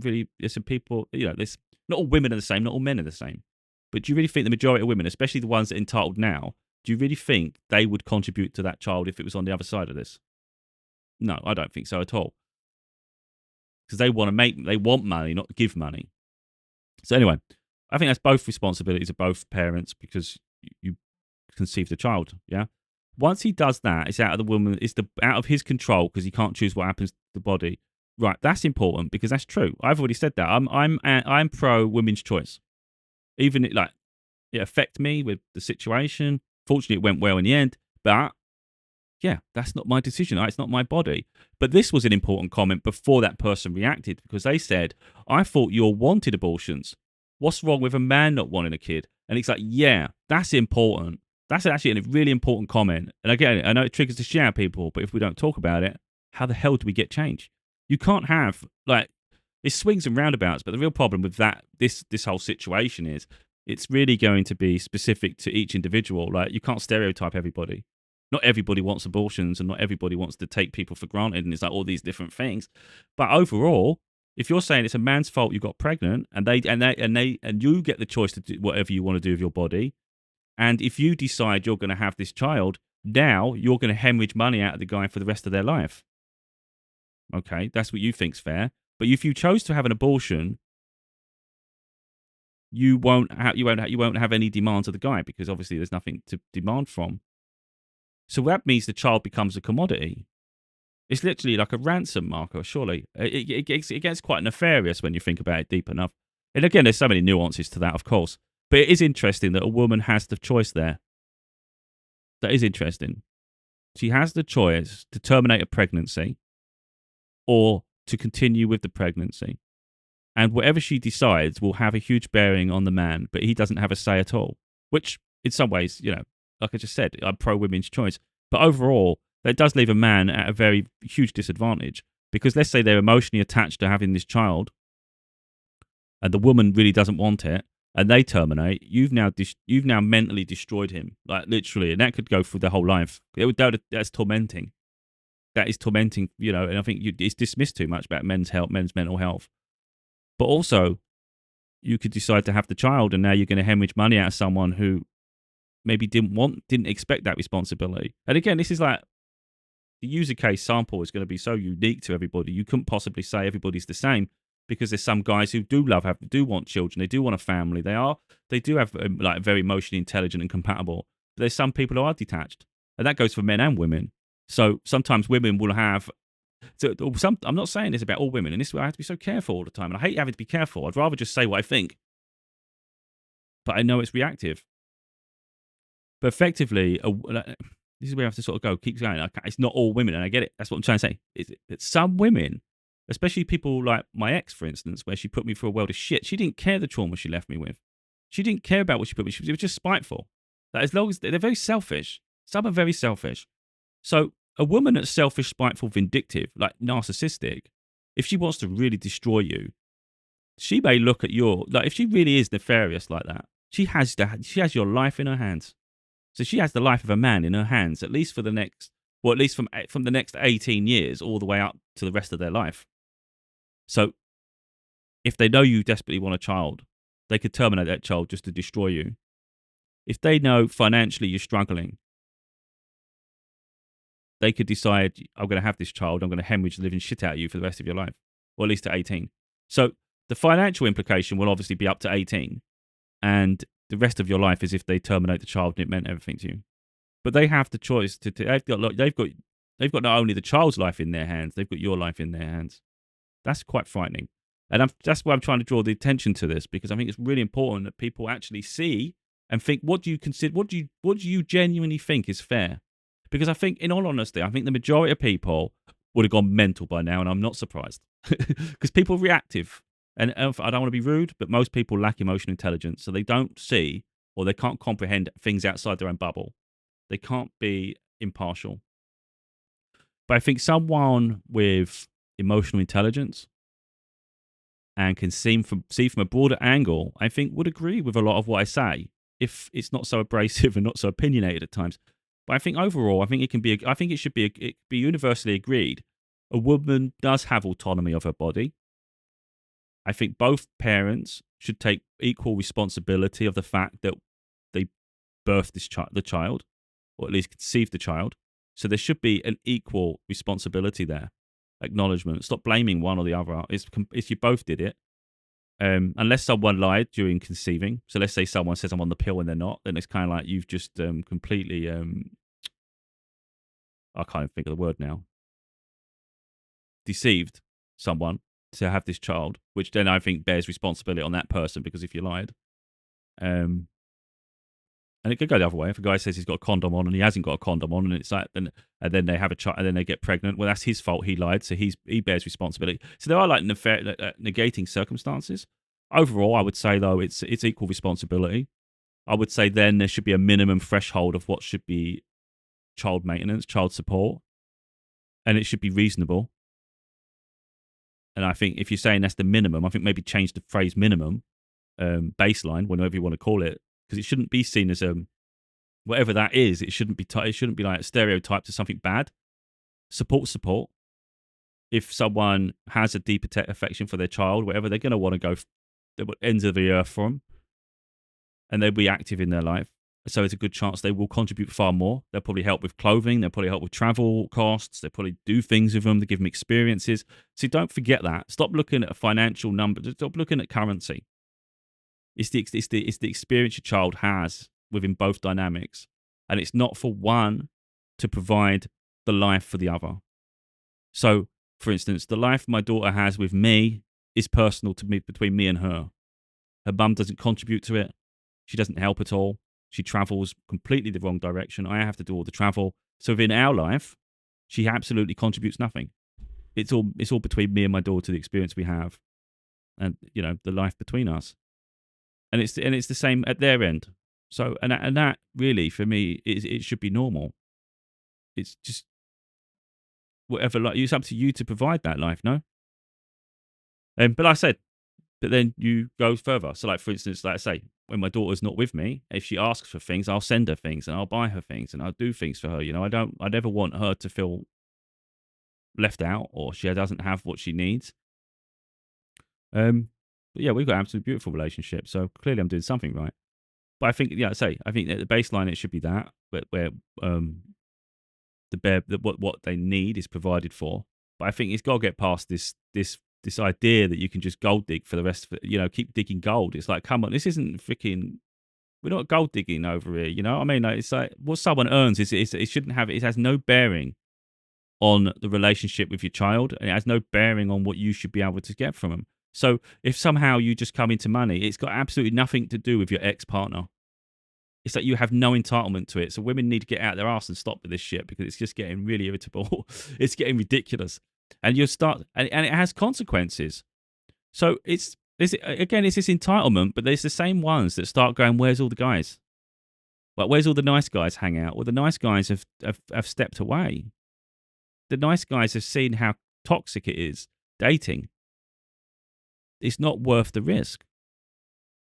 people, there's not all women are the same, not all men are the same. But do you really think the majority of women, especially the ones that are entitled now, do you really think they would contribute to that child if it was on the other side of this? No, I don't think so at all. Because they want money, not give money. So anyway, I think that's both responsibilities of both parents because you conceived a child, yeah? Once he does that, it's out of the woman, out of his control because he can't choose what happens to the body. Right, that's important because that's true. I've already said that. I'm pro women's choice. Even it affect me with the situation. Fortunately, it went well in the end, but yeah, that's not my decision. It's not my body. But this was an important comment before that person reacted because they said, I thought you all wanted abortions. What's wrong with a man not wanting a kid? And it's like, yeah, that's important. That's actually a really important comment. And again, I know it triggers the shit out of people, but if we don't talk about it, how the hell do we get change? You can't have, it swings and roundabouts, but the real problem with this whole situation is It's really going to be specific to each individual. Like, you can't stereotype everybody. Not everybody wants abortions, and not everybody wants to take people for granted, and it's like all these different things. But overall, if you're saying it's a man's fault you got pregnant, and you get the choice to do whatever you want to do with your body, and if you decide you're going to have this child, now you're going to hemorrhage money out of the guy for the rest of their life. Okay, that's what you think's fair. But if you chose to have an abortion, you won't have any demands of the guy, because obviously there's nothing to demand from. So that means the child becomes a commodity. It's literally like a ransom, Marco, surely. It gets quite nefarious when you think about it deep enough. And again, there's so many nuances to that, of course. But it is interesting that a woman has the choice there. That is interesting. She has the choice to terminate a pregnancy or to continue with the pregnancy. And whatever she decides will have a huge bearing on the man, but he doesn't have a say at all. Which, in some ways, like I just said, I'm pro women's choice. But overall, that does leave a man at a very huge disadvantage. Because let's say they're emotionally attached to having this child, and the woman really doesn't want it, and they terminate, you've now mentally destroyed him, like literally, and that could go through their whole life. That's tormenting. That is tormenting, and I think it's dismissed too much about men's mental health. But also, you could decide to have the child, and now you're going to hemorrhage money out of someone who maybe didn't expect that responsibility. And again, this is like, the user case sample is going to be so unique to everybody. You couldn't possibly say everybody's the same, because there's some guys who do want children, they do want a family, they do have like very emotionally intelligent and compatible. But there's some people who are detached, and that goes for men and women. So sometimes women will have. I'm not saying this about all women, and this is why I have to be so careful all the time. And I hate having to be careful. I'd rather just say what I think. But I know it's reactive. But effectively, this is where I have to sort of go, keep going. It's not all women, and I get it. That's what I'm trying to say. It's some women, especially people like my ex, for instance, where she put me through a world of shit. She didn't care the trauma she left me with. She didn't care about what she put me. She was just spiteful. That as long as they're very selfish. Some are very selfish. So a woman that's selfish, spiteful, vindictive, like narcissistic, if she wants to really destroy you, she may look at if she really is nefarious like that, she has your life in her hands. So she has the life of a man in her hands, at least for the next, at least from the next 18 years all the way up to the rest of their life. So if they know you desperately want a child, they could terminate that child just to destroy you. If they know financially you're struggling, they could decide, I'm going to have this child, I'm going to hemorrhage the living shit out of you for the rest of your life, or at least to 18. So the financial implication will obviously be up to 18, and the rest of your life is if they terminate the child and it meant everything to you. But they have the choice they've got not only the child's life in their hands, they've got your life in their hands. That's quite frightening. And that's why I'm trying to draw the attention to this, because I think it's really important that people actually see and think, what do you genuinely think is fair? Because I think, in all honesty, I think the majority of people would have gone mental by now, and I'm not surprised. Because people are reactive. And I don't want to be rude, but most people lack emotional intelligence, so they don't see or they can't comprehend things outside their own bubble. They can't be impartial. But I think someone with emotional intelligence and can see from a broader angle, I think would agree with a lot of what I say, if it's not so abrasive and not so opinionated at times. But I think overall, I think it should be universally agreed. A woman does have autonomy of her body. I think both parents should take equal responsibility of the fact that they birthed the child, or at least conceived the child. So there should be an equal responsibility there, acknowledgement. Stop blaming one or the other. It's you both did it. Unless someone lied during conceiving. So let's say someone says I'm on the pill and they're not, then it's kind of like you've just completely, I can't even think of the word now, deceived someone to have this child, which then I think bears responsibility on that person, because if you lied. And it could go the other way. If a guy says he's got a condom on and he hasn't got a condom on, and it's like, and then they have a child and then they get pregnant, well, that's his fault. He lied, so he bears responsibility. So there are like negating circumstances. Overall, I would say though it's equal responsibility. I would say then there should be a minimum threshold of what should be child maintenance, child support, and it should be reasonable. And I think if you're saying that's the minimum, I think maybe change the phrase minimum baseline, whatever you want to call it, because it shouldn't be seen as whatever that is. It shouldn't be it shouldn't be like stereotyped as something bad. Support. If someone has a deep affection for their child, whatever, they're going to want to go the ends of the earth for them, and they'll be active in their life. So it's a good chance they will contribute far more. They'll probably help with clothing. They'll probably help with travel costs. They'll probably do things with them to give them experiences. So don't forget that. Stop looking at a financial number. Stop looking at currency. It's the experience your child has within both dynamics. And it's not for one to provide the life for the other. So, for instance, the life my daughter has with me is personal to me, between me and her. Her mum doesn't contribute to it. She doesn't help at all. She travels completely the wrong direction. I have to do all the travel. So within our life, she absolutely contributes nothing. It's all between me and my daughter, the experience we have, and the life between us. And it's the same at their end. So and that really for me it should be normal. It's just whatever, like, it's up to you to provide that life, no? But like I said, but then you go further. So like, for instance, like I say, when my daughter's not with me, if she asks for things, I'll send her things and I'll buy her things and I'll do things for her. I never want her to feel left out or she doesn't have what she needs. But yeah, we've got an absolutely beautiful relationship. So clearly I'm doing something right. But I think, I think at the baseline, it should be that, where what they need is provided for. But I think it's got to get past this idea that you can just gold dig for the rest of it, keep digging gold. It's like, come on, this isn't freaking, we're not gold digging over here, I mean, like, it's like what someone earns it shouldn't have, it has no bearing on the relationship with your child, and it has no bearing on what you should be able to get from them. So if somehow you just come into money, it's got absolutely nothing to do with your ex-partner. It's like you have no entitlement to it. So women need to get out their arse and stop with this shit, because it's just getting really irritable. It's getting ridiculous. And you'll start, and it has consequences. So it's this entitlement, but there's the same ones that start going, where's all the guys? Like, where's all the nice guys hang out? Well, the nice guys have stepped away. The nice guys have seen how toxic it is, dating. It's not worth the risk.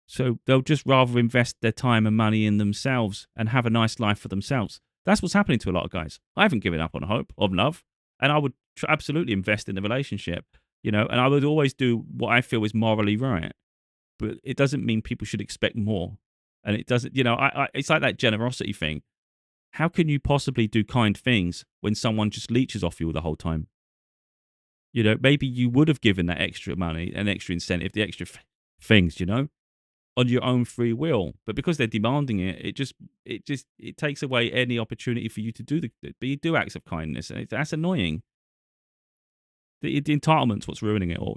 So they'll just rather invest their time and money in themselves and have a nice life for themselves. That's what's happening to a lot of guys. I haven't given up on hope, on love. And I would absolutely invest in the relationship, and I would always do what I feel is morally right. But it doesn't mean people should expect more. And it doesn't, it's like that generosity thing. How can you possibly do kind things when someone just leeches off you the whole time? Maybe you would have given that extra money, an extra incentive, the extra things, on your own free will. But because they're demanding it, it takes away any opportunity for you to do acts of kindness. And that's annoying. The entitlement's what's ruining it all,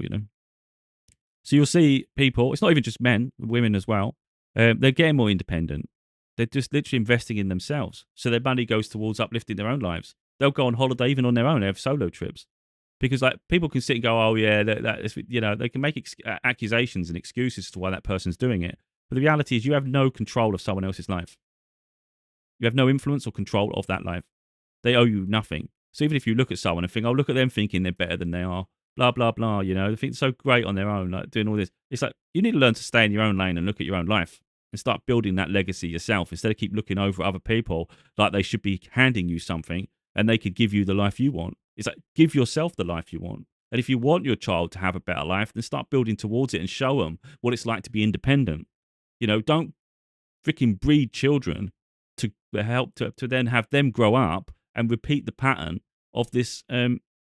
So you'll see people, it's not even just men, women as well, they're getting more independent. They're just literally investing in themselves. So their money goes towards uplifting their own lives. They'll go on holiday even on their own. They have solo trips. Because like people can sit and go, oh yeah, they can make accusations and excuses as to why that person's doing it. But the reality is you have no control of someone else's life. You have no influence or control of that life. They owe you nothing. So even if you look at someone and think, oh, look at them thinking they're better than they are, blah, blah, blah, they think so great on their own, like doing all this. It's like you need to learn to stay in your own lane and look at your own life and start building that legacy yourself instead of keep looking over at other people like they should be handing you something and they could give you the life you want. It's like, give yourself the life you want. And if you want your child to have a better life, then start building towards it and show them what it's like to be independent. Don't freaking breed children to help to then have them grow up and repeat the pattern of this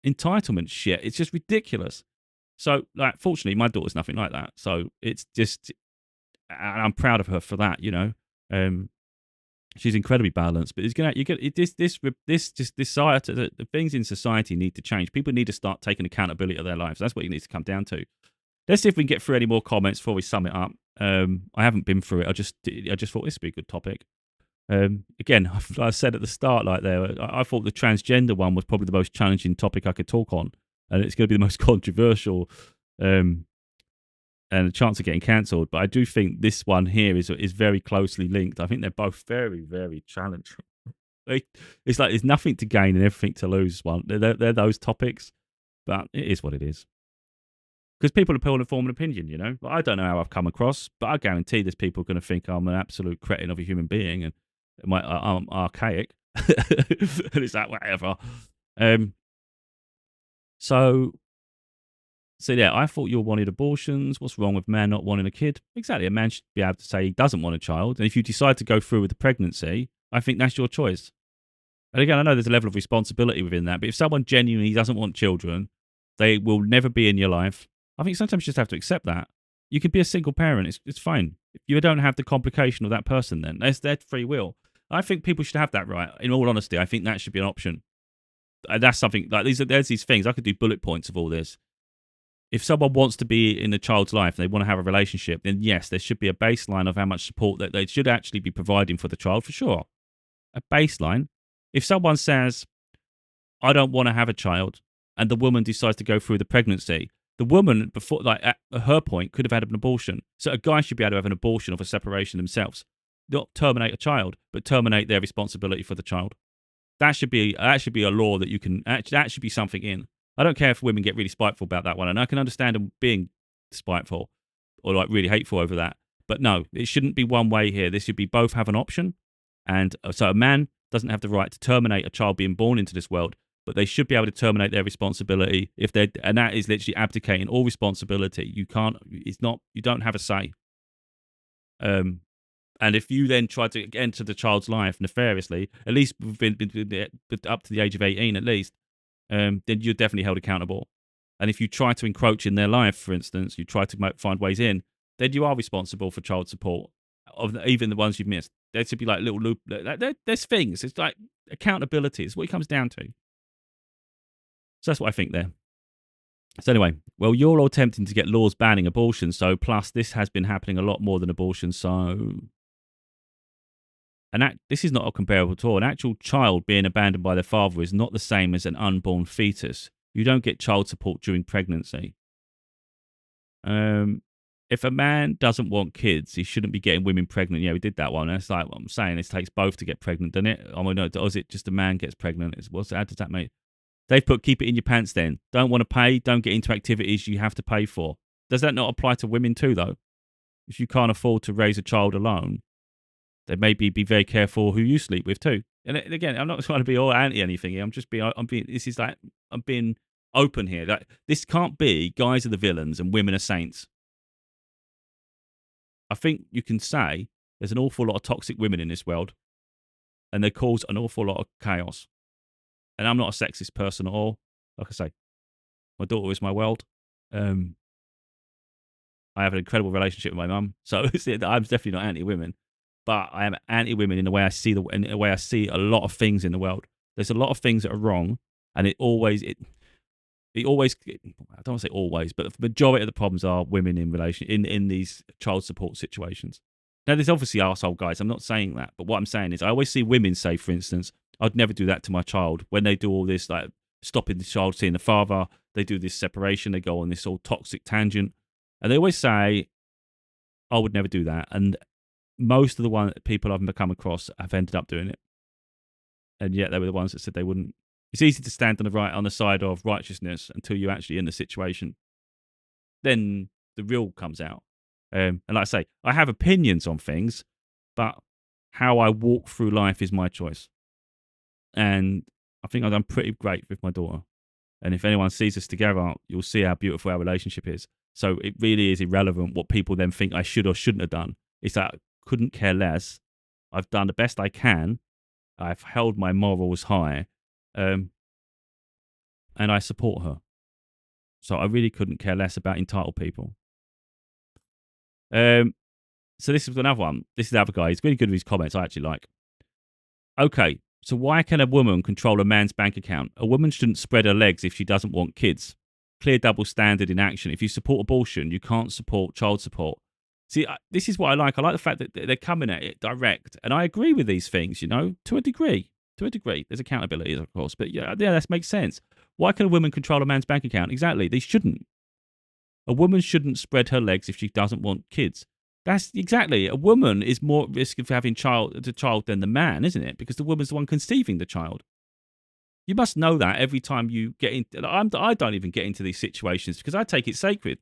entitlement shit. It's just ridiculous. So, like, fortunately, my daughter's nothing like that. So it's just, I'm proud of her for that. She's incredibly balanced, but this society, the things in society need to change. People need to start taking accountability of their lives. That's what it needs to come down to. Let's see if we can get through any more comments before we sum it up. I haven't been through it. I just thought this would be a good topic. Again, I said at the start, like there, I thought the transgender one was probably the most challenging topic I could talk on, and it's going to be the most controversial, and a chance of getting cancelled. But I do think this one here is very closely linked. I think they're both very, very challenging. It's like there's nothing to gain and everything to lose. They're those topics, but it is what it is. Because people are pulling a form an opinion, you know. Like, I don't know how I've come across, but I guarantee there's people going to think I'm an absolute cretin of a human being and I'm archaic. And it's like, whatever. Um, so, so yeah, I thought you wanted abortions. What's wrong with man not wanting a kid? Exactly. A man should be able to say he doesn't want a child. And if you decide to go through with the pregnancy, I think that's your choice. And again, I know there's a level of responsibility within that, but if someone genuinely doesn't want children, they will never be in your life. I think sometimes you just have to accept that. You can be a single parent. It's fine. If you don't have the complication of that person, then that's their free will. I think people should have that right. In all honesty, I think that should be an option. And that's something like there's these things. I could do bullet points of all this. If someone wants to be in a child's life and they want to have a relationship, then yes, there should be a baseline of how much support that they should actually be providing for the child, for sure. A baseline. If someone says, I don't want to have a child, and the woman decides to go through the pregnancy, the woman, before, like at her point, could have had an abortion. So a guy should be able to have an abortion of a separation themselves. Not terminate a child, but terminate their responsibility for the child. That should be a law that you can, that should be something in. I don't care if women get really spiteful about that one, and I can understand them being spiteful or like really hateful over that. But no, it shouldn't be one way here. This should be both have an option. And so a man doesn't have the right to terminate a child being born into this world, but they should be able to terminate their responsibility if they're, and that is literally abdicating all responsibility. You can't, it's not, you don't have a say. And if you then try to enter the child's life nefariously, at least up to the age of 18 at least, then you're definitely held accountable. And if you try to encroach in their life, for instance, you try to find ways in, then you are responsible for child support, of even the ones you've missed. There should be like little loop. There's things. It's like accountability is what it comes down to. So that's what I think there. So anyway, well, you're all attempting to get laws banning abortion. So plus this has been happening a lot more than abortion. So, this is not comparable at all. An actual child being abandoned by their father is not the same as an unborn fetus. You don't get child support during pregnancy. If a man doesn't want kids, he shouldn't be getting women pregnant. Yeah, we did that one. That's like what I'm saying. It takes both to get pregnant, doesn't it? Oh, no, or is it just a man gets pregnant? How does that make? They've put keep it in your pants then. Don't want to pay, don't get into activities you have to pay for. Does that not apply to women too, though? If you can't afford to raise a child alone, then maybe be very careful who you sleep with too. And again, I'm not trying to be all anti anything here. I'm being open here. Like, this can't be guys are the villains and women are saints. I think you can say there's an awful lot of toxic women in this world, and they cause an awful lot of chaos. And I'm not a sexist person at all. Like I say, my daughter is my world. I have an incredible relationship with my mum, so I'm definitely not anti-women, but I am anti-women in the way I see a lot of things in the world. There's a lot of things that are wrong, and it always. I don't want to say always, but the majority of the problems are women in these child support situations. Now, there's obviously arsehole guys. I'm not saying that, but what I'm saying is I always see women say, for instance, I'd never do that to my child. When they do all this, like stopping the child seeing the father, they do this separation, they go on this all toxic tangent, and they always say, I would never do that. And most of the people I've come across have ended up doing it, and yet they were the ones that said they wouldn't. It's easy to stand on the side of righteousness until you're actually in the situation. Then the real comes out. And like I say, I have opinions on things, but how I walk through life is my choice. And I think I've done pretty great with my daughter. And if anyone sees us together, you'll see how beautiful our relationship is. So it really is irrelevant what people then think I should or shouldn't have done. It's that I couldn't care less. I've done the best I can. I've held my morals high. And I support her. So I really couldn't care less about entitled people. So this is another one. This is the other guy. He's really good with his comments. I actually like. Okay, so why can a woman control a man's bank account? A woman shouldn't spread her legs if she doesn't want kids. Clear double standard in action. If you support abortion, you can't support child support. See, this is what I like. I like the fact that they're coming at it direct. And I agree with these things, to a degree. To a degree. There's accountability, of course. But yeah, that makes sense. Why can a woman control a man's bank account? Exactly. They shouldn't. A woman shouldn't spread her legs if she doesn't want kids. That's exactly. A woman is more at risk of having the child than the man, isn't it? Because the woman's the one conceiving the child. You must know that every time you get in. I don't even get into these situations because I take it sacred.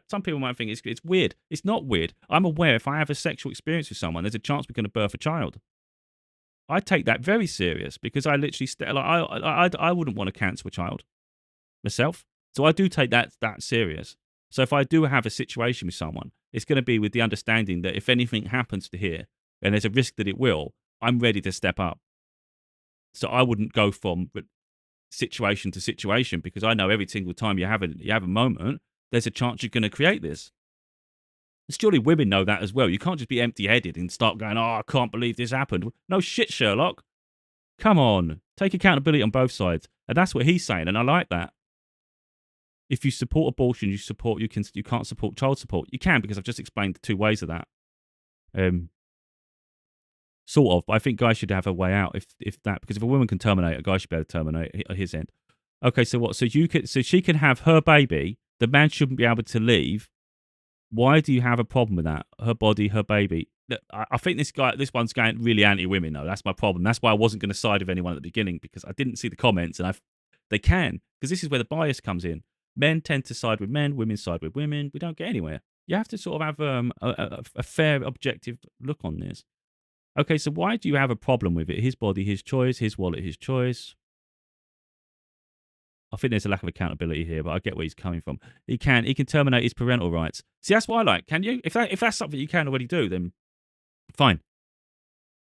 Some people might think it's weird. It's not weird. I'm aware if I have a sexual experience with someone, there's a chance we're going to birth a child. I take that very serious because I literally I wouldn't want to cancel a child myself. So I do take that serious. So if I do have a situation with someone, it's going to be with the understanding that if anything happens to here, and there's a risk that it will, I'm ready to step up. So I wouldn't go from situation to situation because I know every single time you have a moment, there's a chance you're going to create this. Surely women know that as well. You can't just be empty-headed and start going, "Oh, I can't believe this happened." No shit, Sherlock. Come on, take accountability on both sides, and that's what he's saying, and I like that. If you support abortion, you can't support child support. You can because I've just explained the two ways of that. Sort of, but I think guys should have a way out if that because if a woman can terminate, a guy should be able to terminate his end. Okay, so what? So she can have her baby. The man shouldn't be able to leave. Why do you have a problem with that? Her body, her baby. I think this one's going really anti-women though. That's my problem. That's why I wasn't going to side with anyone at the beginning because I didn't see the comments and they can because this is where the bias comes in. Men tend to side with men, women side with women. We don't get anywhere. You have to sort of have a fair, objective look on this. Okay, so why do you have a problem with it? His body, his choice. His wallet, his choice. I think there's a lack of accountability here, but I get where he's coming from. He can terminate his parental rights. See, that's what I like. Can you? If that's something you can already do, then fine.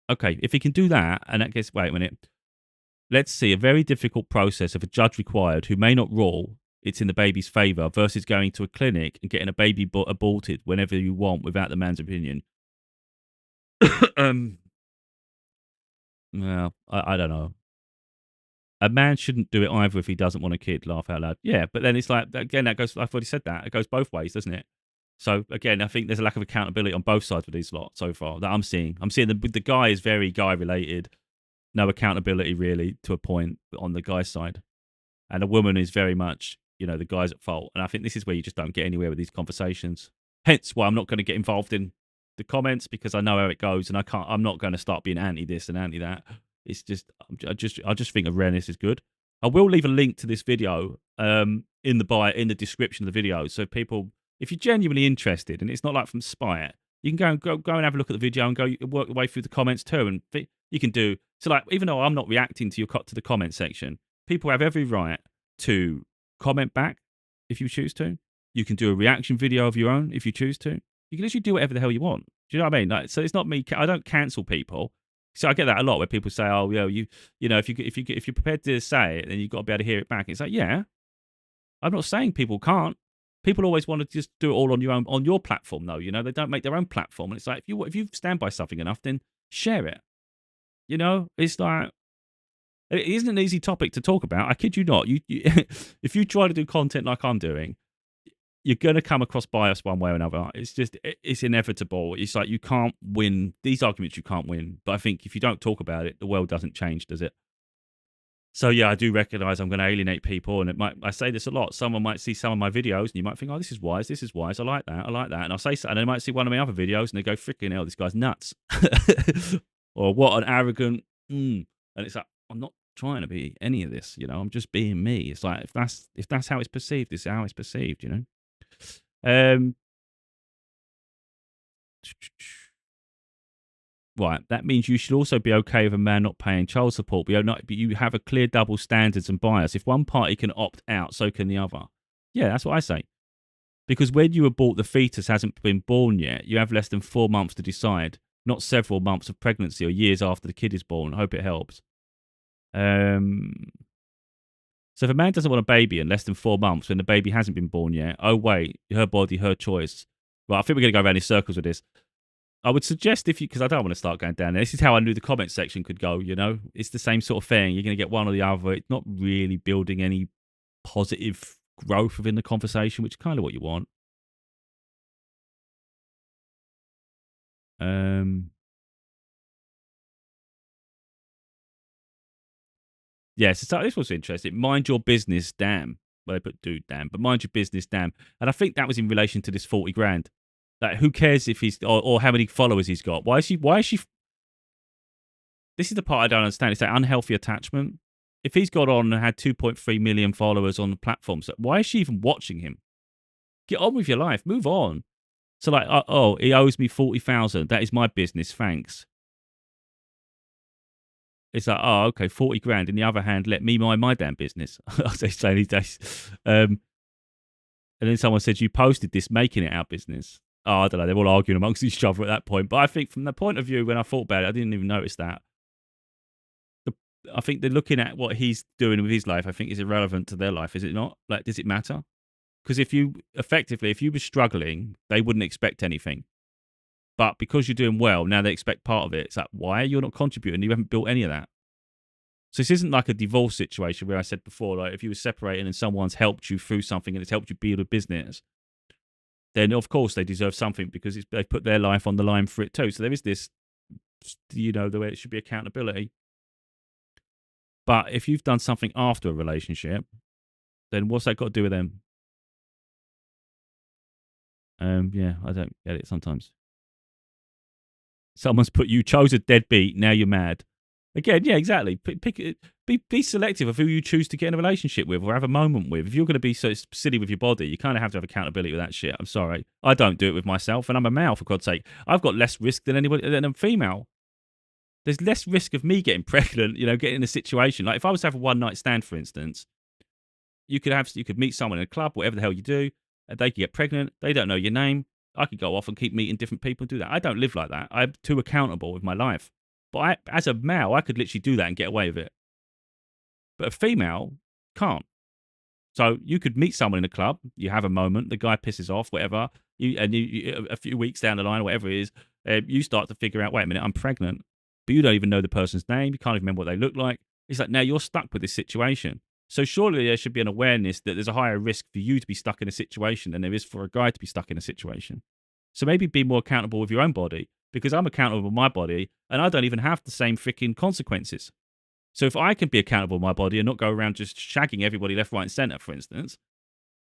Okay, if he can do that, and that gets wait a minute. Let's see a very difficult process of a judge required who may not rule it's in the baby's favour versus going to a clinic and getting a baby aborted whenever you want without the man's opinion. Well, I don't know. A man shouldn't do it either if he doesn't want a kid. Laugh out loud. Yeah, but then it's like again that goes. I've already said that it goes both ways, doesn't it? So again, I think there's a lack of accountability on both sides of these lot so far that I'm seeing. I'm seeing the guy is very guy related, no accountability really to a point on the guy's side, and the woman is very much the guy's at fault. And I think this is where you just don't get anywhere with these conversations. Hence why I'm not going to get involved in the comments because I know how it goes, and I'm not going to start being anti this and anti that. It's just, I just think awareness is good. I will leave a link to this video in the description of the video, so people, if you're genuinely interested, and it's not like from spite, you can go and have a look at the video and go work your way through the comments too, and you can do so. Like, even though I'm not reacting to the comment section, people have every right to comment back if you choose to. You can do a reaction video of your own if you choose to. You can literally do whatever the hell you want. Do you know what I mean? Like, so it's not me. I don't cancel people. So I get that a lot where people say, "Oh, if you're prepared to say it, then you've got to be able to hear it back." It's like, yeah, I'm not saying people can't. People always want to just do it all on your platform, though. They don't make their own platform, and it's like if you stand by something enough, then share it. It's like it isn't an easy topic to talk about. I kid you not. You if you try to do content like I'm doing, you're going to come across bias one way or another. It's inevitable. It's like you can't win these arguments. You can't win. But I think if you don't talk about it, the world doesn't change, does it? So yeah, I do recognize I'm going to alienate people, and I say this a lot. Someone might see some of my videos, and you might think, "Oh, this is wise. This is wise. I like that. I like that." And I'll say, and they might see one of my other videos, and they go, "Freaking hell, this guy's nuts," or "What an arrogant." And it's like, I'm not trying to be any of this. I'm just being me. It's like if that's how it's perceived, it's how it's perceived. Right, that means you should also be okay with a man not paying child support, but you have a clear double standards and bias. If one party can opt out, so can the other. Yeah, that's what I say. Because when you abort, the fetus hasn't been born yet. You have less than 4 months to decide, not several months of pregnancy or years after the kid is born. I hope it helps. So if a man doesn't want a baby in less than 4 months when the baby hasn't been born yet, oh wait, her body, her choice. Right, I think we're going to go around in circles with this. I would suggest because I don't want to start going down there. This is how I knew the comment section could go, It's the same sort of thing. You're going to get one or the other. It's not really building any positive growth within the conversation, which is kind of what you want. Yeah, so this was interesting. Mind your business, damn. Well, they put dude, damn. But mind your business, damn. And I think that was in relation to this 40 grand. Like, who cares if he's or how many followers he's got? Why is she? This is the part I don't understand. It's that unhealthy attachment. If he's got on and had 2.3 million followers on the platforms, why is she even watching him? Get on with your life. Move on. So like, oh, he owes me 40,000. That is my business. Thanks. It's like, oh, okay, 40 grand. In the other hand, let me mind my damn business. As they say these days. And then someone said, you posted this, making it our business. Oh, I don't know. They're all arguing amongst each other at that point. But I think from the point of view, when I thought about it, I didn't even notice that. I think they're looking at what he's doing with his life. I think is irrelevant to their life, is it not? Like, does it matter? Because if you were struggling, they wouldn't expect anything. But because you're doing well, now they expect part of it. It's like, why? You're not contributing. You haven't built any of that. So this isn't like a divorce situation where I said before, like if you were separating and someone's helped you through something and it's helped you build a business, then of course they deserve something because they've put their life on the line for it too. So there is this, the way it should be accountability. But if you've done something after a relationship, then what's that got to do with them? Yeah, I don't get it sometimes. Someone's put, you chose a deadbeat, now you're mad. Again, yeah, exactly. Be selective of who you choose to get in a relationship with or have a moment with. If you're going to be so silly with your body, you kind of have to have accountability with that shit. I'm sorry. I don't do it with myself, and I'm a male, for God's sake. I've got less risk than a female. There's less risk of me getting pregnant, getting in a situation. Like if I was to have a one-night stand, for instance, you could meet someone in a club, whatever the hell you do, and they could get pregnant. They don't know your name. I could go off and keep meeting different people and do that. I don't live like that. I'm too accountable with my life. But as a male, I could literally do that and get away with it. But a female can't. So you could meet someone in a club, you have a moment, the guy pisses off, whatever, a few weeks down the line or whatever it is, you start to figure out, wait a minute, I'm pregnant. But you don't even know the person's name. You can't even remember what they look like. It's like, now you're stuck with this situation. So surely there should be an awareness that there's a higher risk for you to be stuck in a situation than there is for a guy to be stuck in a situation. So maybe be more accountable with your own body, because I'm accountable with my body and I don't even have the same freaking consequences. So if I can be accountable with my body and not go around just shagging everybody left, right, and centre, for instance,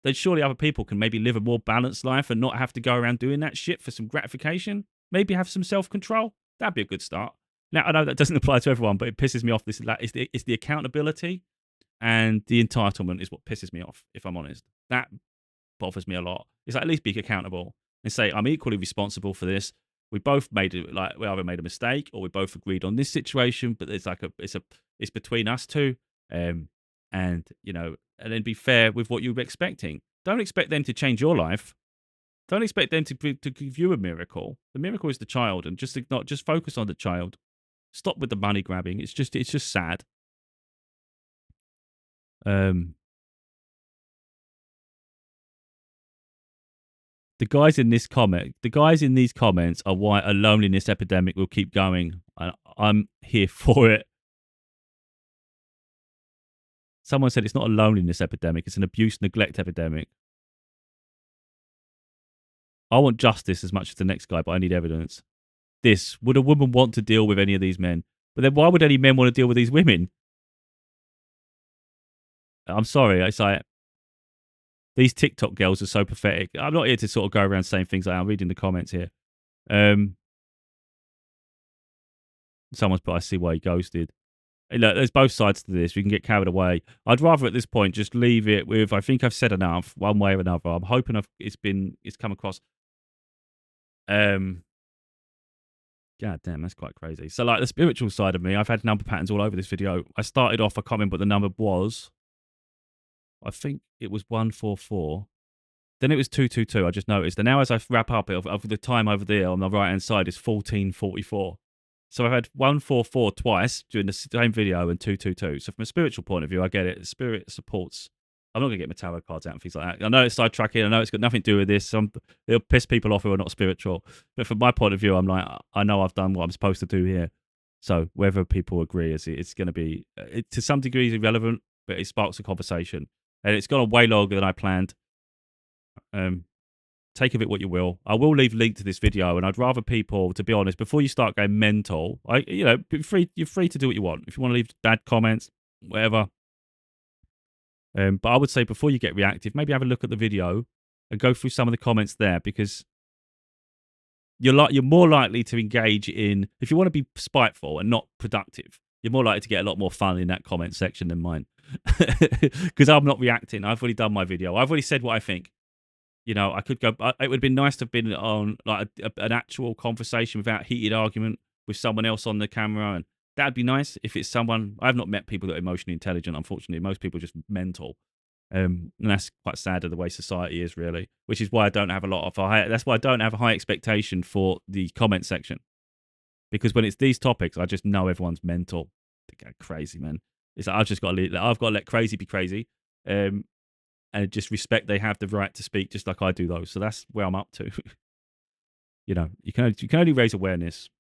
then surely other people can maybe live a more balanced life and not have to go around doing that shit for some gratification. Maybe have some self-control. That'd be a good start. Now, I know that doesn't apply to everyone, but it pisses me off. It's the accountability and the entitlement is what pisses me off, if I'm honest. That bothers me a lot. It's like, at least be accountable and say, I'm equally responsible for this. We both made it, like we either made a mistake or we both agreed on this situation, but it's like it's between us two. And then be fair with what you're expecting. Don't expect them to change your life. Don't expect them to give you a miracle. The miracle is the child, and just focus on the child. Stop with the money grabbing. It's just sad. The guys in these comments are why a loneliness epidemic will keep going. I'm here for it. Someone said it's not a loneliness epidemic, it's an abuse neglect epidemic. I want justice as much as the next guy, but I need evidence. Would a woman want to deal with any of these men? But then why would any men want to deal with these women? I'm sorry, it's like, these TikTok girls are so pathetic. I'm not here to sort of go around saying things like I'm reading the comments here. Someone's put, I see why he ghosted. Look, there's both sides to this. We can get carried away. I'd rather at this point just leave it with, I think I've said enough, one way or another. I'm hoping it's come across. God damn, that's quite crazy. So like the spiritual side of me, I've had number patterns all over this video. I started off, I can't remember what the number was. I think it was 144. Then it was 222, I just noticed. And now as I wrap up it, of the time over there on the right-hand side is 1444. So I've had 144 twice during the same video and 222. So from a spiritual point of view, I get it. Spirit supports. I'm not going to get my tarot cards out and things like that. I know it's sidetracking. I know it's got nothing to do with this. It'll piss people off who are not spiritual. But from my point of view, I'm like, I know I've done what I'm supposed to do here. So whether people agree, it's going to be, to some degree, is irrelevant, but it sparks a conversation. And it's gone on way longer than I planned. Take of it what you will. I will leave a link to this video, and I'd rather people, to be honest, before you start going mental, you're free to do what you want. If you want to leave bad comments, whatever. But I would say before you get reactive, maybe have a look at the video and go through some of the comments there, because you're more likely to engage in, if you want to be spiteful and not productive, you're more likely to get a lot more fun in that comment section than mine. Because I'm not reacting. I've already done my video. I've already said what I think. You know, I could go. It would have been nice to have been on like an actual conversation without heated argument with someone else on the camera, and that'd be nice if it's someone. I've not met people that are emotionally intelligent. Unfortunately, most people are just mental, and that's quite sad of the way society is, really. Which is why I don't have a lot of high. That's why I don't have a high expectation for the comment section, because when it's these topics, I just know everyone's mental. They go crazy, man. It's like I've got to let crazy be crazy. And just respect they have the right to speak just like I do those. So that's where I'm up to. You know, you can only raise awareness